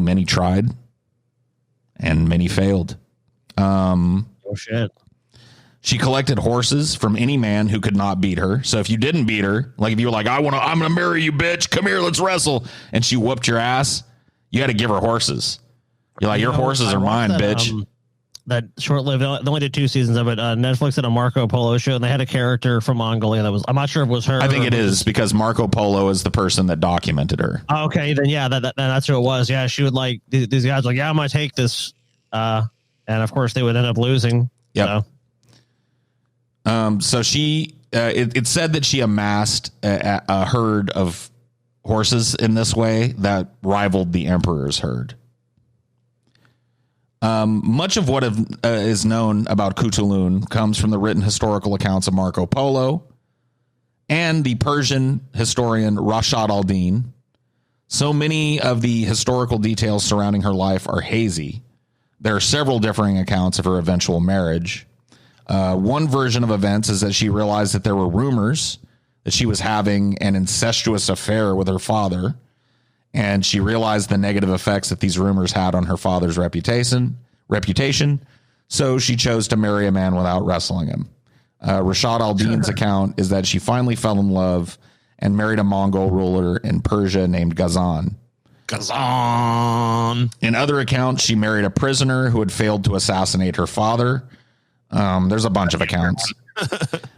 many tried and many failed. Oh shit. She collected horses from any man who could not beat her. So if you didn't beat her, like if you were like, I'm going to marry you, bitch. Come here, let's wrestle. And she whooped your ass. You had to give her horses. You're like, your horses are mine, bitch. That short-lived, they only did 2 seasons of it. Netflix did a Marco Polo show, and they had a character from Mongolia that was, I'm not sure if it was her. I think it is because Marco Polo is the person that documented her. Okay, then yeah, that's who it was. Yeah, she would like, these guys were like, yeah, I'm going to take this. And of course they would end up losing. Yep. So she, it said that she amassed a herd of horses in this way that rivaled the emperor's herd. Much of what is known about Kutulun comes from the written historical accounts of Marco Polo and the Persian historian Rashad al-Din. So many of the historical details surrounding her life are hazy. There are several differing accounts of her eventual marriage. One version of events is that she realized that there were rumors that she was having an incestuous affair with her father, and she realized the negative effects that these rumors had on her father's reputation. So she chose to marry a man without wrestling him. Rashad al-Din's account is that she finally fell in love and married a Mongol ruler in Persia named Ghazan. In other accounts, she married a prisoner who had failed to assassinate her father. There's a bunch of accounts.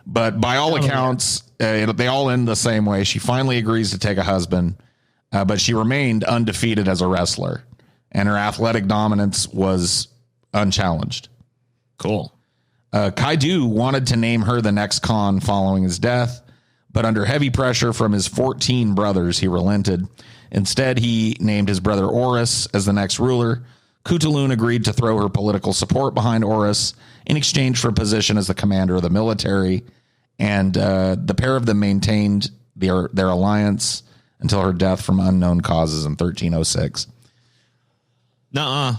But by all accounts, they all end the same way. She finally agrees to take a husband, but she remained undefeated as a wrestler, and her athletic dominance was unchallenged. Cool. Kaidu wanted to name her the next Khan following his death, but under heavy pressure from his 14 brothers, he relented. Instead, he named his brother Oris as the next ruler. Kutulun agreed to throw her political support behind Oris in exchange for a position as the commander of the military, and the pair of them maintained their alliance until her death from unknown causes in 1306. Nuh-uh.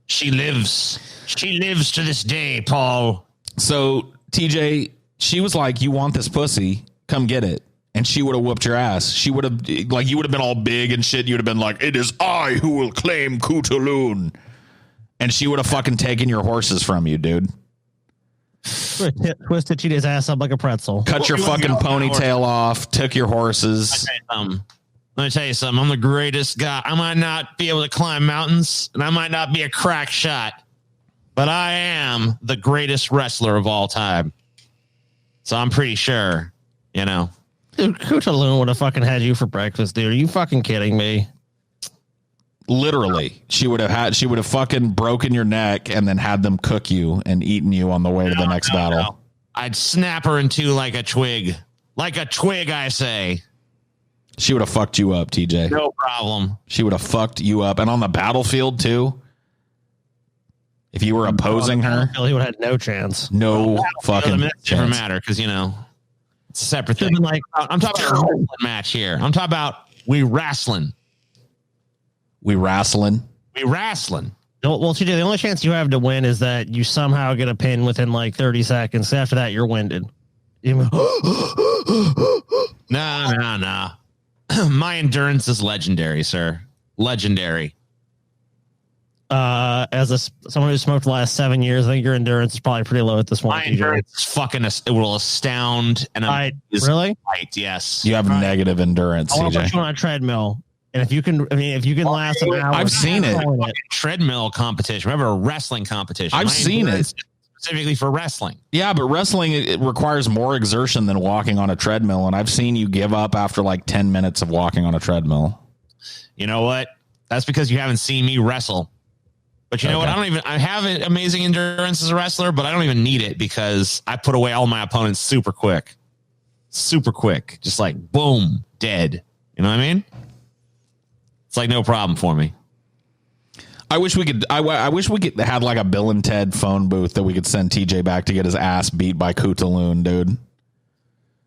She lives to this day, Paul. So TJ, she was like, you want this pussy? Come get it. And she would have whooped your ass. She would have, like, you would have been all big and shit. You'd have been like, it is I who will claim Kutulun. And she would have fucking taken your horses from you, dude. Twisted TJ's ass up like a pretzel. Cut your fucking ponytail off. Took your horses. Let me tell you something. I'm the greatest guy. I might not be able to climb mountains, and I might not be a crack shot, but I am the greatest wrestler of all time. So I'm pretty sure, you know. Dude, Kutulun would have fucking had you for breakfast, dude. Are you fucking kidding me? Literally, she would have fucking broken your neck and then had them cook you and eaten you on the way to the next battle. No. I'd snap her in two like a twig. Like a twig, I say. She would have fucked you up, TJ. No problem. She would have fucked you up. And on the battlefield, too. If you were opposing her, he would have had no chance. No fucking chance. Doesn't matter because, you know, it's a separate thing. Like, I'm talking about a wrestling match here. I'm talking about we wrestling. We wrestling. Well, TJ, the only chance you have to win is that you somehow get a pin within like 30 seconds. After that, you're winded. No. My endurance is legendary, sir. Legendary. As someone who smoked the last 7 years, I think your endurance is probably pretty low at this point. My endurance is fucking, it will astound. And really? Right, yes. You have negative endurance, I want to TJ. put you on a treadmill. And if you can last an hour. I've seen it. Treadmill competition. Remember a wrestling competition. I've seen it. Specifically for wrestling. Yeah, but wrestling, it requires more exertion than walking on a treadmill. And I've seen you give up after like 10 minutes of walking on a treadmill. You know what? That's because you haven't seen me wrestle. But you know what? I have amazing endurance as a wrestler, but I don't even need it because I put away all my opponents super quick. Just like boom, dead. You know what I mean? It's like no problem for me. I wish we could have like a Bill and Ted phone booth that we could send TJ back to get his ass beat by Kutulun, dude.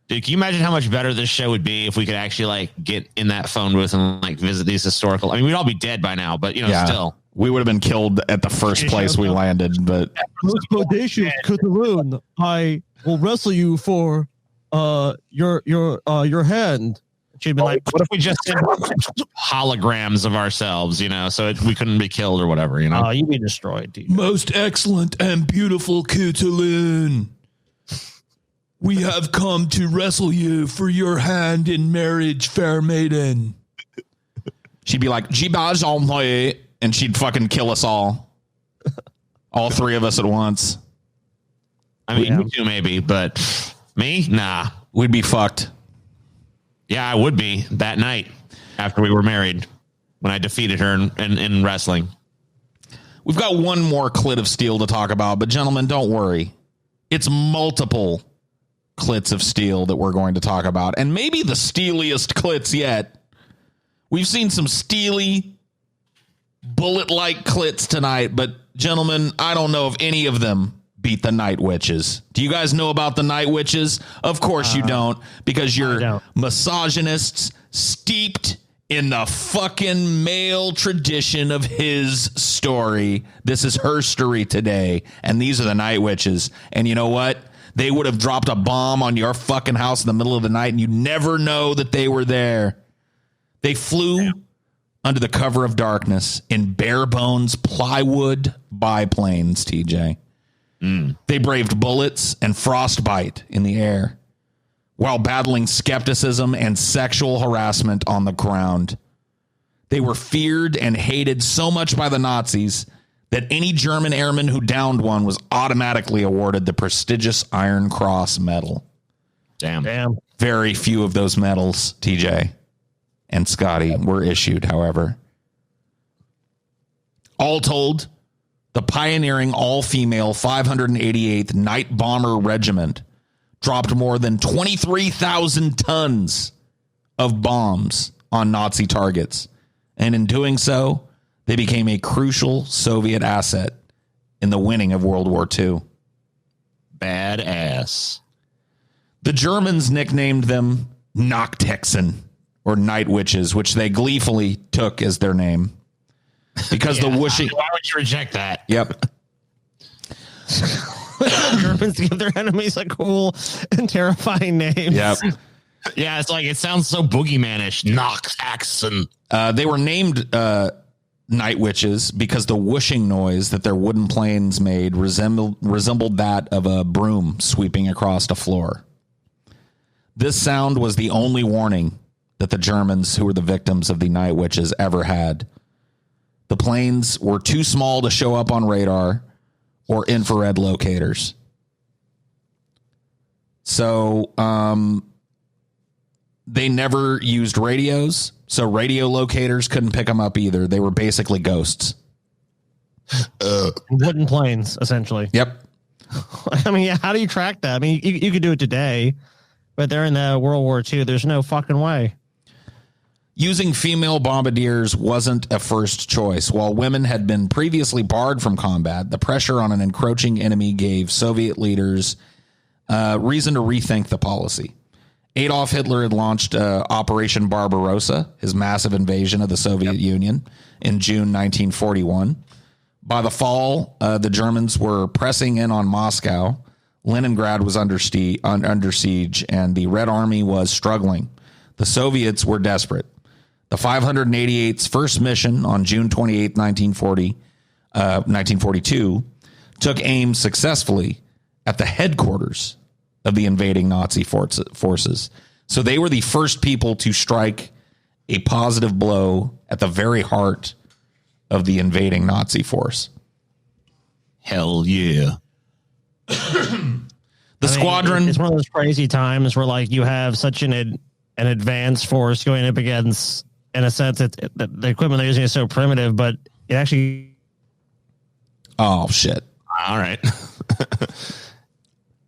Dude, can you imagine how much better this show would be if we could actually like get in that phone booth and like visit these historical? I mean, we'd all be dead by now, but you know, still. We would have been killed at the first place we landed, but most bodacious Kutulun, I will wrestle you for your hand. She'd be like, what if we just did holograms of ourselves, you know, so we couldn't be killed or whatever, you know? Oh, you'd be destroyed, dude. Most excellent and beautiful Kutulun, we have come to wrestle you for your hand in marriage, fair maiden. She'd be like, and she'd fucking kill us all. All three of us at once. I mean, you two maybe, but me? Nah. We'd be fucked. Yeah, I would be that night after we were married when I defeated her in wrestling. We've got one more clit of steel to talk about, but gentlemen, don't worry. It's multiple clits of steel that we're going to talk about, and maybe the steeliest clits yet. We've seen some steely, bullet-like clits tonight, but gentlemen, I don't know if any of them beat the Night Witches. Do you guys know about the Night Witches? Of course you don't, because you're misogynists steeped in the fucking male tradition of his story. This is herstory today, and these are the Night Witches. And you know what? They would have dropped a bomb on your fucking house in the middle of the night, and you never know that they were there. They flew under the cover of darkness in bare bones plywood biplanes, TJ. They braved bullets and frostbite in the air while battling skepticism and sexual harassment on the ground. They were feared and hated so much by the Nazis that any German airman who downed one was automatically awarded the prestigious Iron Cross medal. Damn. Very few of those medals, TJ and Scotty, were issued, however. All told, the pioneering all-female 588th Night Bomber Regiment dropped more than 23,000 tons of bombs on Nazi targets. And in doing so, they became a crucial Soviet asset in the winning of World War II. Badass. The Germans nicknamed them Nachthexen, or Night Witches, which they gleefully took as their name. Because the whooshing... Why would you reject that? Yep. Germans give their enemies a cool and terrifying name. Yep. Yeah, it's like it sounds so boogeyman-ish. Noxaxon. They were named night witches because the whooshing noise that their wooden planes made resembled that of a broom sweeping across a floor. This sound was the only warning that the Germans, who were the victims of the night witches, ever had. The planes were too small to show up on radar or infrared locators. So they never used radios, so radio locators couldn't pick them up either. They were basically ghosts. Wooden planes, essentially. Yep. I mean, yeah, how do you track that? I mean, you could do it today, but they're in the World War II. There's no fucking way. Using female bombardiers wasn't a first choice. While women had been previously barred from combat, the pressure on an encroaching enemy gave Soviet leaders reason to rethink the policy. Adolf Hitler had launched Operation Barbarossa, his massive invasion of the Soviet Union, in June 1941. By the fall, the Germans were pressing in on Moscow. Leningrad was under siege, and the Red Army was struggling. The Soviets were desperate. The 588's first mission on June 28, 1942, took aim successfully at the headquarters of the invading Nazi forces. So they were the first people to strike a positive blow at the very heart of the invading Nazi force. Hell yeah. Squadron. It's one of those crazy times where like you have such an advanced force going up against, in a sense, the equipment they're using is so primitive, but it actually. Oh shit! All right.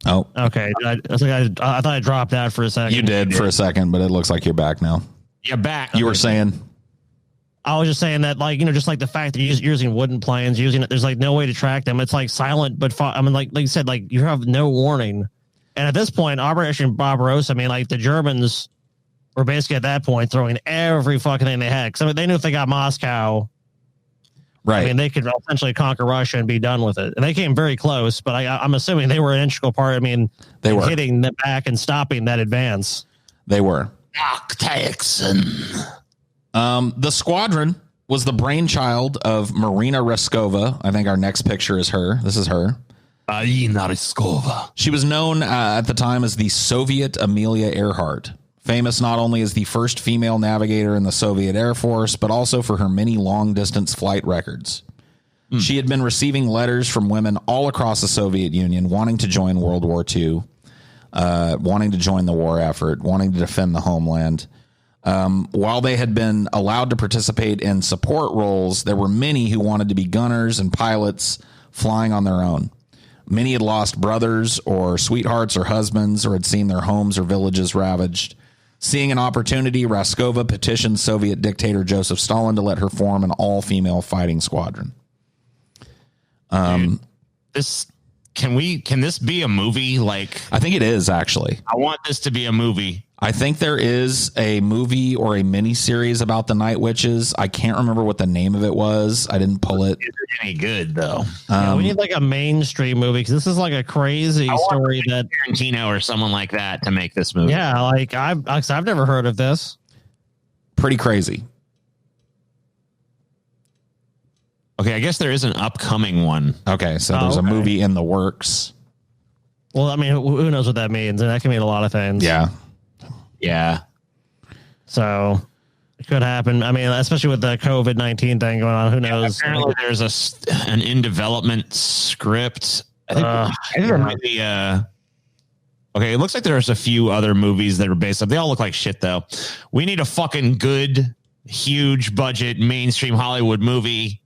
Oh, okay. I thought I dropped that for a second. You did for a second, but it looks like you're back now. You're back. You were saying. I was just saying that, like, you know, just like the fact that you're using wooden planes, there's like no way to track them. It's like silent, but I mean, like you said, like you have no warning. And at this point, Operation Barbarossa, I mean, like the Germans were basically at that point throwing every fucking thing they had. Because I mean, they knew if they got Moscow, Right. I mean, they could essentially conquer Russia and be done with it. And they came very close, but I'm assuming they were an integral part. I mean, they were hitting them back and stopping that advance. They were. The squadron was the brainchild of Marina Reskova. I think our next picture is her. This is her. Marina Reskova. She was known at the time as the Soviet Amelia Earhart, famous not only as the first female navigator in the Soviet Air Force, but also for her many long-distance flight records. She had been receiving letters from women all across the Soviet Union wanting to join World War II, wanting to join the war effort, wanting to defend the homeland. While they had been allowed to participate in support roles, there were many who wanted to be gunners and pilots flying on their own. Many had lost brothers or sweethearts or husbands or had seen their homes or villages ravaged. Seeing an opportunity, Raskova petitioned Soviet dictator Joseph Stalin to let her form an all-female fighting squadron. Dude, can this be a movie? Like, I think it is, actually. I want this to be a movie. I think there is a movie or a mini series about the Night Witches. I can't remember what the name of it was. I didn't pull it. Is it any good though? Yeah, we need like a mainstream movie because this is like a crazy story that Tarantino or someone like that to make this movie. Yeah, like I've never heard of this. Pretty crazy. Okay, I guess there is an upcoming one. Okay, so there's a movie in the works. Well, I mean, who knows what that means? And that can mean a lot of things. Yeah. Yeah. So it could happen. I mean, especially with the COVID-19 thing going on, who knows? Apparently there's an in development script. I think there might be okay, it looks like there's a few other movies that are based up. They all look like shit though. We need a fucking good, huge budget mainstream Hollywood movie.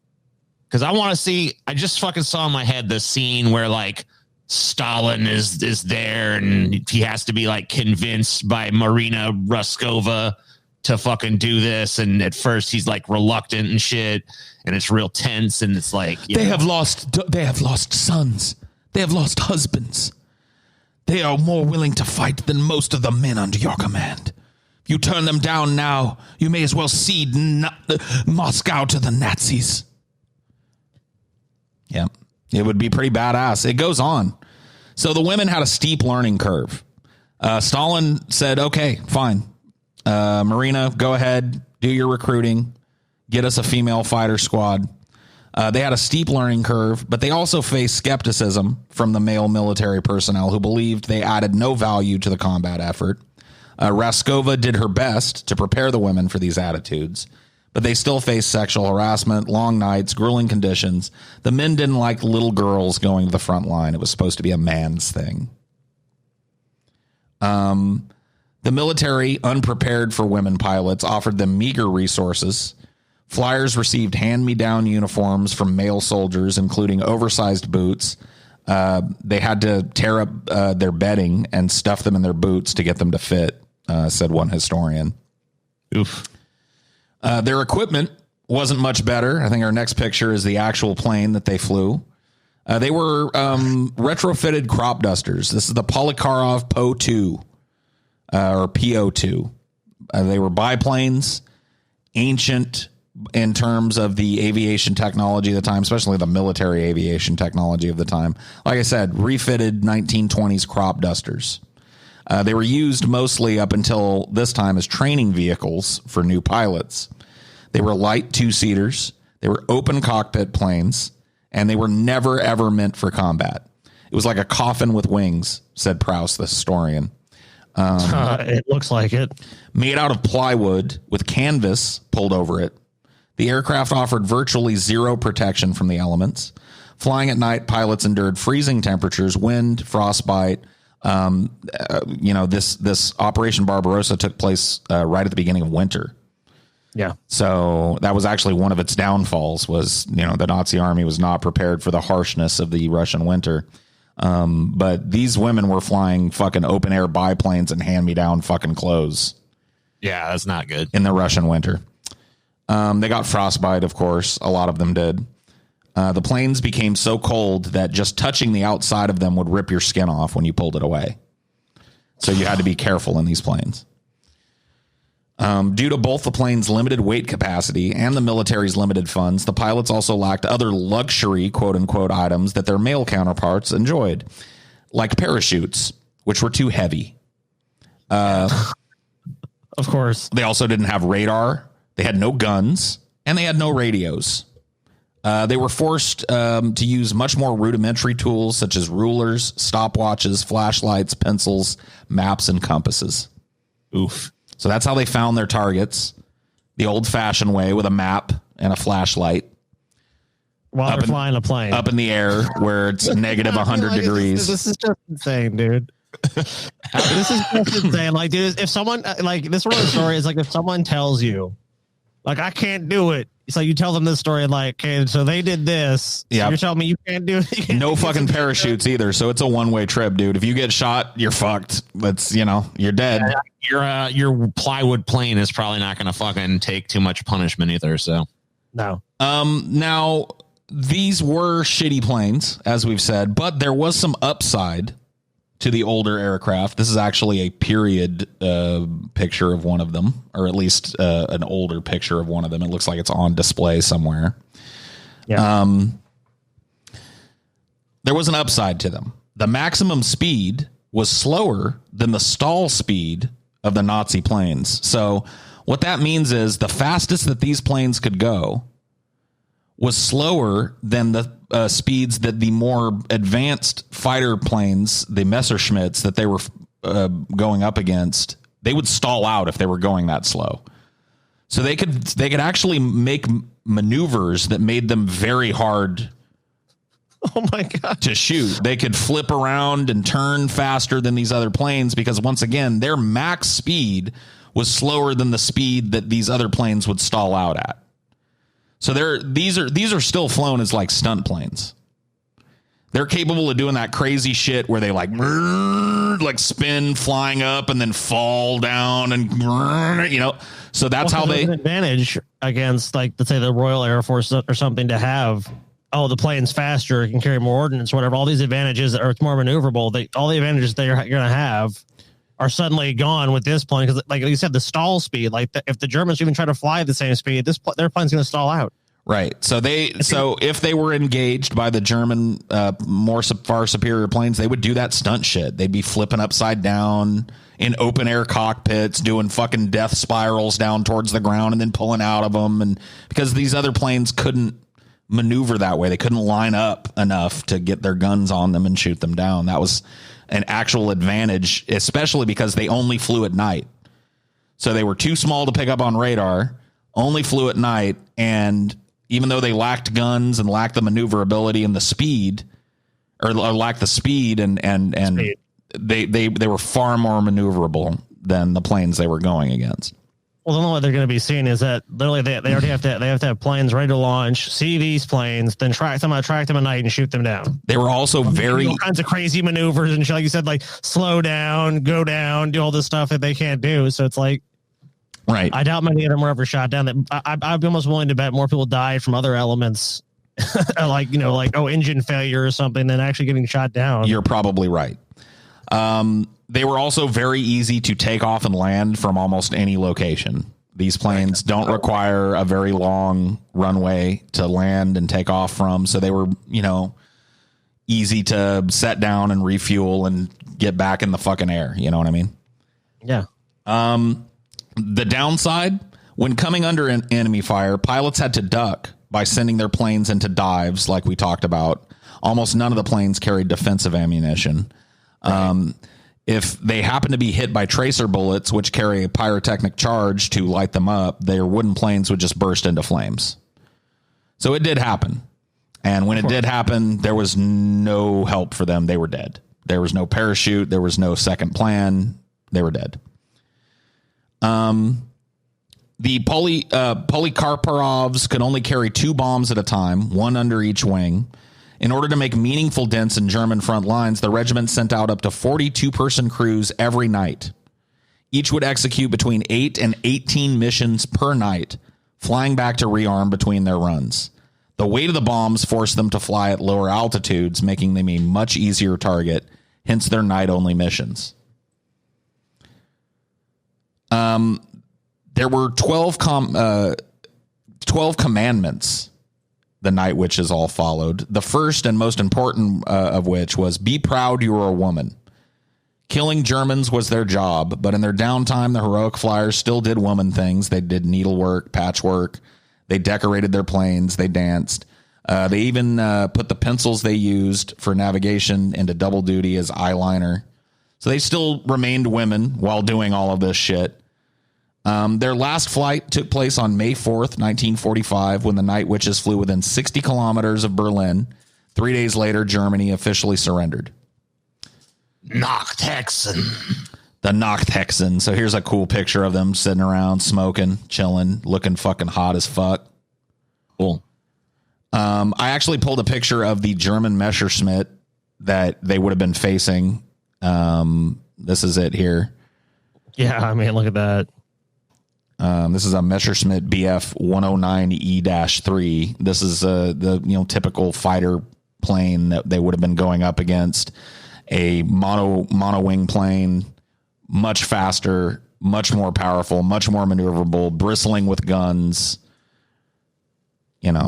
Because I want to see, I just fucking saw in my head the scene where like Stalin is there and he has to be like convinced by Marina Reskova to fucking do this. And at first he's like reluctant and shit. And it's real tense. And it's like, they have lost sons. They have lost husbands. They are more willing to fight than most of the men under your command. If you turn them down now, you may as well cede Moscow to the Nazis. Yeah, it would be pretty badass. It goes on. So the women had a steep learning curve. Stalin said, okay, fine. Marina, go ahead, do your recruiting, get us a female fighter squad. They had a steep learning curve, but they also faced skepticism from the male military personnel who believed they added no value to the combat effort. Raskova did her best to prepare the women for these attitudes, but they still faced sexual harassment, long nights, grueling conditions. The men didn't like little girls going to the front line. It was supposed to be a man's thing. The military, unprepared for women pilots, offered them meager resources. Flyers received hand-me-down uniforms from male soldiers, including oversized boots. They had to tear up their bedding and stuff them in their boots to get them to fit, said one historian. Oof. Their equipment wasn't much better. I think our next picture is the actual plane that they flew. They were retrofitted crop dusters. This is the Polikarov Po-2, or PO-2. They were biplanes, ancient in terms of the aviation technology of the time, especially the military aviation technology of the time. Like I said, refitted 1920s crop dusters. They were used mostly up until this time as training vehicles for new pilots. They were light two-seaters. They were open cockpit planes, and they were never, ever meant for combat. It was like a coffin with wings, said Prouse, the historian. It looks like it. Made out of plywood with canvas pulled over it. The aircraft offered virtually zero protection from the elements. Flying at night, pilots endured freezing temperatures, wind, frostbite. This Operation Barbarossa took place right at the beginning of winter. Yeah. So that was actually one of its downfalls was, the Nazi army was not prepared for the harshness of the Russian winter. But these women were flying fucking open air biplanes and hand-me-down fucking clothes. Yeah, that's not good. In the Russian winter. They got frostbite, of course. A lot of them did. The planes became so cold that just touching the outside of them would rip your skin off when you pulled it away. So you had to be careful in these planes. Due to both the plane's limited weight capacity and the military's limited funds, the pilots also lacked other luxury, quote-unquote, items that their male counterparts enjoyed, like parachutes, which were too heavy. Of course. They also didn't have radar. They had no guns, and they had no radios. They were forced to use much more rudimentary tools, such as rulers, stopwatches, flashlights, pencils, maps, and compasses. Oof. So that's how they found their targets, the old-fashioned way with a map and a flashlight. While they're flying a plane. Up in the air where it's negative 100 degrees. This is just insane, dude. This is just insane. Like, dude, if someone, like, this one of the story is like if someone tells you, like, I can't do it. So you tell them this story, like, okay, so they did this. Yeah. So you're telling me you can't do it? No fucking parachutes either. So it's a one-way trip, dude. If you get shot, you're fucked. That's, you're dead. Your plywood plane is probably not going to fucking take too much punishment either. So no. Now these were shitty planes, as we've said, but there was some upside to the older aircraft. This is actually a period picture of one of them, or at least an older picture of one of them. It looks like it's on display somewhere. Yeah. There was an upside to them. The maximum speed was slower than the stall speed of the Nazi planes. So what that means is the fastest that these planes could go was slower than the speeds that the more advanced fighter planes, the Messerschmitts that they were going up against, they would stall out if they were going that slow. So they could actually make maneuvers that made them very hard. Oh my God. To shoot. They could flip around and turn faster than these other planes because once again, their max speed was slower than the speed that these other planes would stall out at. So these are still flown as like stunt planes. They're capable of doing that crazy shit where they like spin flying up and then fall down and so that's how they an advantage against, like, let's say the Royal Air Force or something to have. Oh, the plane's faster, it can carry more ordnance, whatever. All these advantages, or it's more maneuverable. All the advantages that you're going to have are suddenly gone with this plane because, like you said, the stall speed. Like, if the Germans even try to fly at the same speed, their plane's going to stall out. Right. So if they were engaged by the German far superior planes, they would do that stunt shit. They'd be flipping upside down in open air cockpits, doing fucking death spirals down towards the ground and then pulling out of them. And because these other planes couldn't maneuver that way, they couldn't line up enough to get their guns on them and shoot them down. That was an actual advantage, especially because they only flew at night. So they were too small to pick up on radar, only flew at night, and even though they lacked guns and lacked the maneuverability and the speed, or lacked the speed and speed. They were far more maneuverable than the planes they were going against. Well, the only way they're going to be seen is that literally they already have to have planes ready to launch, see these planes, then track them at night and shoot them down. They were also all kinds of crazy maneuvers and shit, like you said, like slow down, go down, do all this stuff that they can't do. So it's like, right. I doubt many of them were ever shot down. I'd be almost willing to bet more people died from other elements, like engine failure or something, than actually getting shot down. You're probably right. They were also very easy to take off and land from almost any location. These planes don't require a very long runway to land and take off from, so they were, easy to set down and refuel and get back in the fucking air. You know what I mean? Yeah. The downside, when coming under an enemy fire, pilots had to duck by sending their planes into dives, like we talked about. Almost none of the planes carried defensive ammunition. Right. If they happen to be hit by tracer bullets, which carry a pyrotechnic charge to light them up, their wooden planes would just burst into flames. So it did happen. And when it did happen, there was no help for them. They were dead. There was no parachute. There was no second plan. They were dead. The Polikarpovs could only carry 2 bombs at a time, one under each wing. In order to make meaningful dents in German front lines, the regiment sent out up to 42-person crews every night. Each would execute between 8 and 18 missions per night, flying back to rearm between their runs. The weight of the bombs forced them to fly at lower altitudes, making them a much easier target, hence their night-only missions. There were 12 commandments the Night Witches all followed. The first and most important of which was, be proud you are a woman. Killing Germans was their job, but in their downtime, the heroic flyers still did woman things. They did needlework, patchwork. They decorated their planes. They danced. They even put the pencils they used for navigation into double duty as eyeliner. So they still remained women while doing all of this shit. Their last flight took place on May 4th, 1945, when the Night Witches flew within 60 kilometers of Berlin. 3 days later, Germany officially surrendered. Nachthexen. The Nachthexen. So here's a cool picture of them sitting around, smoking, chilling, looking fucking hot as fuck. Cool. I actually pulled a picture of the German Messerschmitt that they would have been facing. This is it here. Yeah, I mean, look at that. This is a Messerschmitt Bf 109E-3. This is the typical fighter plane that they would have been going up against. A mono wing plane, much faster, much more powerful, much more maneuverable, bristling with guns.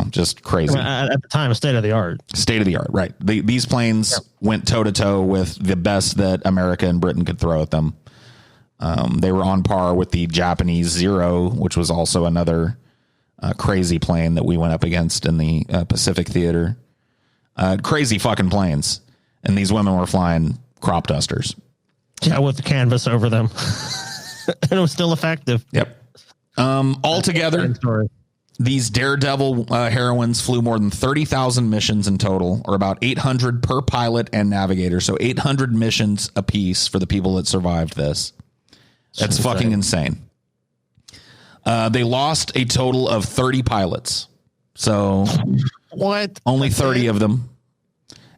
Just crazy. At the time, state of the art. State of the art, right? These planes went toe to toe with the best that America and Britain could throw at them. They were on par with the Japanese Zero, which was also another crazy plane that we went up against in the Pacific Theater. Crazy fucking planes. And these women were flying crop dusters. Yeah, with the canvas over them. And it was still effective. Yep. Altogether, these daredevil heroines flew more than 30,000 missions in total, or about 800 per pilot and navigator. So 800 missions apiece for the people that survived this. That's fucking insane. They lost a total of 30 pilots. So what? Only 30 of them.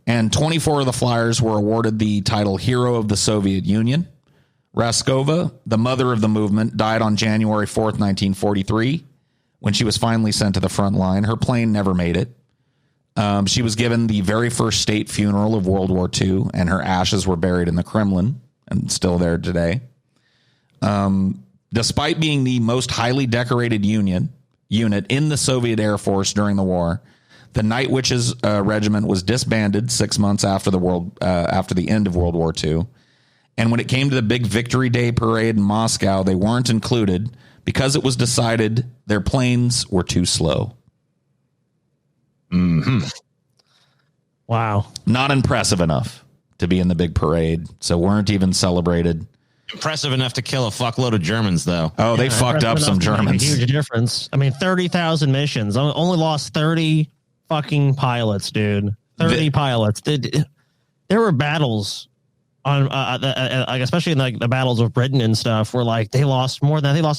And 24 of the flyers were awarded the title Hero of the Soviet Union. Raskova, the mother of the movement, died on January 4th, 1943, when she was finally sent to the front line. Her plane never made it. She was given the very first state funeral of World War II, and her ashes were buried in the Kremlin and still there today. Despite being the most highly decorated unit unit in the Soviet Air Force during the war. The Night Witches regiment was disbanded 6 months after the end of World War II. And when it came to the big Victory Day parade in Moscow, they weren't included because it was decided their planes were too slow. Mm-hmm. Wow. Not impressive enough to be in the big parade, so weren't even celebrated. Impressive enough to kill a fuckload of Germans, though. Oh, they fucked up some Germans. Huge difference. I mean, 30,000 missions. Only lost 30 fucking pilots, dude. 30 pilots. There were battles on, like especially in like the battles of Britain and stuff, where like they lost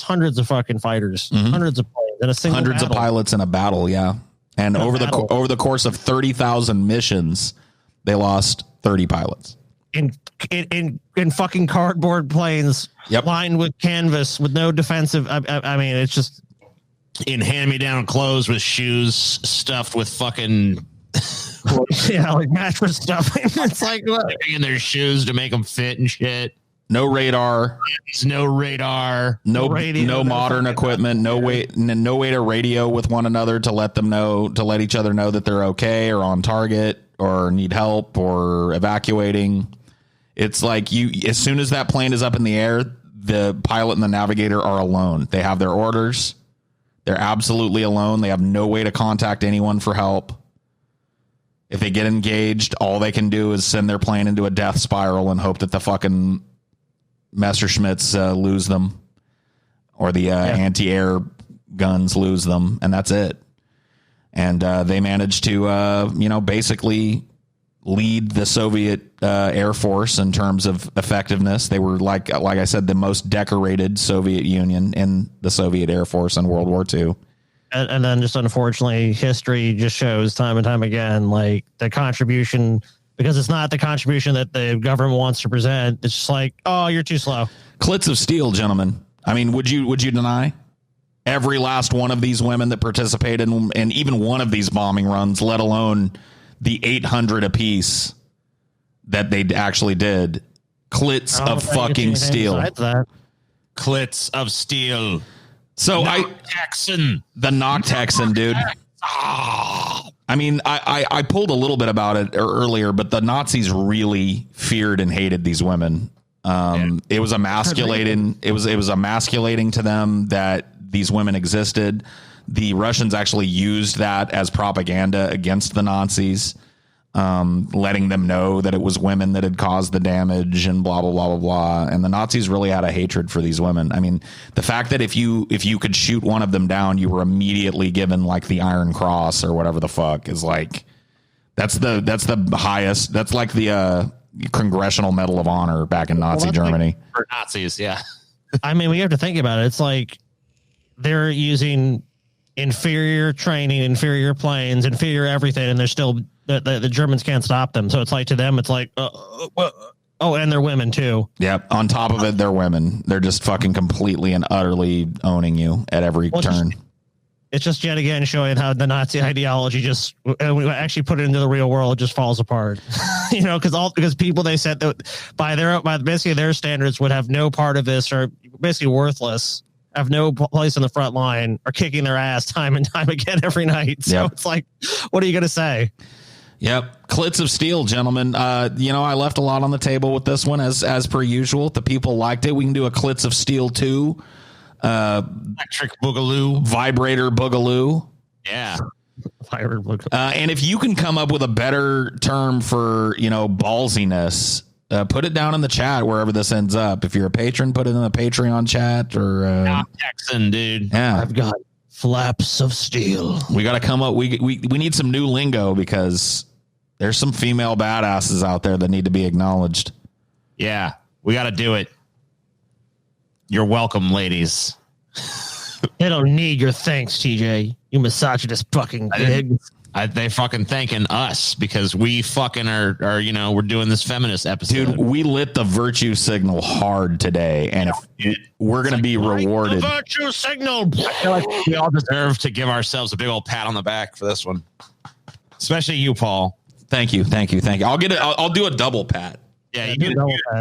hundreds of fucking fighters, hundreds of planes in a single hundreds battle. of pilots in a battle, yeah. And over the course of 30,000 missions, they lost 30 pilots. In fucking cardboard planes, lined with canvas with no defensive. I mean, it's just in hand-me-down clothes with shoes stuffed with fucking like mattress stuff. It's like what? in their shoes to make them fit and shit. No radar, no radar, no radio, no modern equipment, no way to radio with one another to let each other know that they're okay or on target or need help or evacuating. It's like as soon as that plane is up in the air, the pilot and the navigator are alone. They have their orders. They're absolutely alone. They have no way to contact anyone for help. If they get engaged, all they can do is send their plane into a death spiral and hope that the fucking Messerschmitts lose them or the anti-air guns lose them, and that's it. And they managed to, basically lead the Soviet Air Force in terms of effectiveness. They were, like I said, the most decorated Soviet Union in the Soviet Air Force in World War II. And then just unfortunately, history just shows time and time again, like the contribution, because it's not the contribution that the government wants to present. It's just like, oh, you're too slow. Clits of Steel, gentlemen. I mean, would you deny every last one of these women that participated in even one of these bombing runs, let alone the 800 apiece that they actually did? Clits of fucking steel. Clits of steel. So the Knock Texan, dude. I mean, I pulled a little bit about it earlier, but the Nazis really feared and hated these women. It was emasculating. It was emasculating to them that these women existed. The Russians actually used that as propaganda against the Nazis, letting them know that it was women that had caused the damage and blah, blah, blah, blah, blah. And the Nazis really had a hatred for these women. I mean, the fact that if you could shoot one of them down, you were immediately given like the Iron Cross or whatever the fuck is like, that's the highest. That's like the Congressional Medal of Honor back in Nazi Germany. Like for Nazis, yeah. I mean, we have to think about it. It's like they're using inferior training, inferior planes, inferior everything, and they're still the Germans can't stop them. So it's like to them, it's like, and they're women too. Yep. On top of it, they're women. They're just fucking completely and utterly owning you at every turn. It's just yet again showing how the Nazi ideology just, when we actually put it into the real world, just falls apart. Because people they said that by basically their standards would have no part of this, or basically worthless, have no place in the front line, are kicking their ass time and time again every night. So It's like, what are you going to say? Yep. Clits of Steel, gentlemen. I left a lot on the table with this one as per usual. The people liked it. We can do a Clits of Steel 2. Electric Boogaloo. Vibrator Boogaloo. Yeah. And if you can come up with a better term for, ballsiness, put it down in the chat wherever this ends up. If you're a patron, put it in the Patreon chat or Not Texan, dude. Yeah. I've got flaps of steel. We got to come up. We need some new lingo because there's some female badasses out there that need to be acknowledged. Yeah, we got to do it. You're welcome, ladies. They don't need your thanks, TJ. You misogynist fucking pig. They fucking thanking us because we fucking are we're doing this feminist episode. Dude, we lit the virtue signal hard today, and we're going to be rewarded. The virtue signal. I feel like we all deserve to give ourselves a big old pat on the back for this one, especially you, Paul. Thank you. I'll do a double pat. Yeah,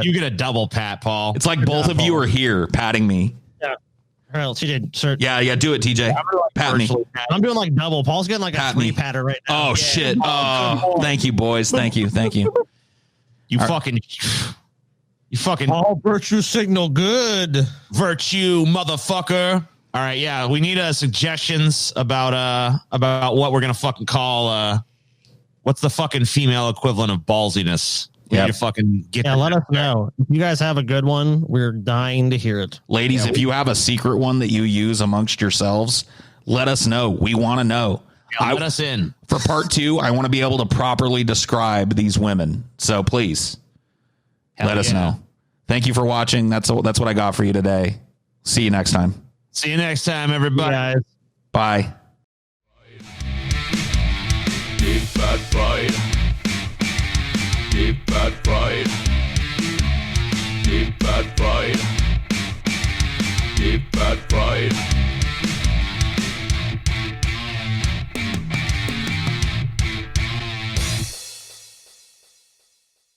you get a double pat, Paul. It's like both of you are here patting me. Yeah. Well, TJ, sir. Yeah, do it, TJ. Pat me. I'm doing like double. Paul's getting like Pat a 3 me. patter right now. Oh, shit. Oh, thank you, boys. Thank you. You fucking All virtue signal good. virtue, motherfucker. All right, yeah, we need suggestions about what we're gonna fucking call what's the fucking female equivalent of ballsiness. We need to fucking get. Yeah, let us know if you guys have a good one. We're dying to hear it, Ladies, if you have a secret one that you use amongst yourselves, let us know. We want to know. Yeah, let us in for part 2. I want to be able to properly describe these women. So please let us know. Thank you for watching. That's what I got for you today. See you next time. See you next time, everybody. guys. Bye.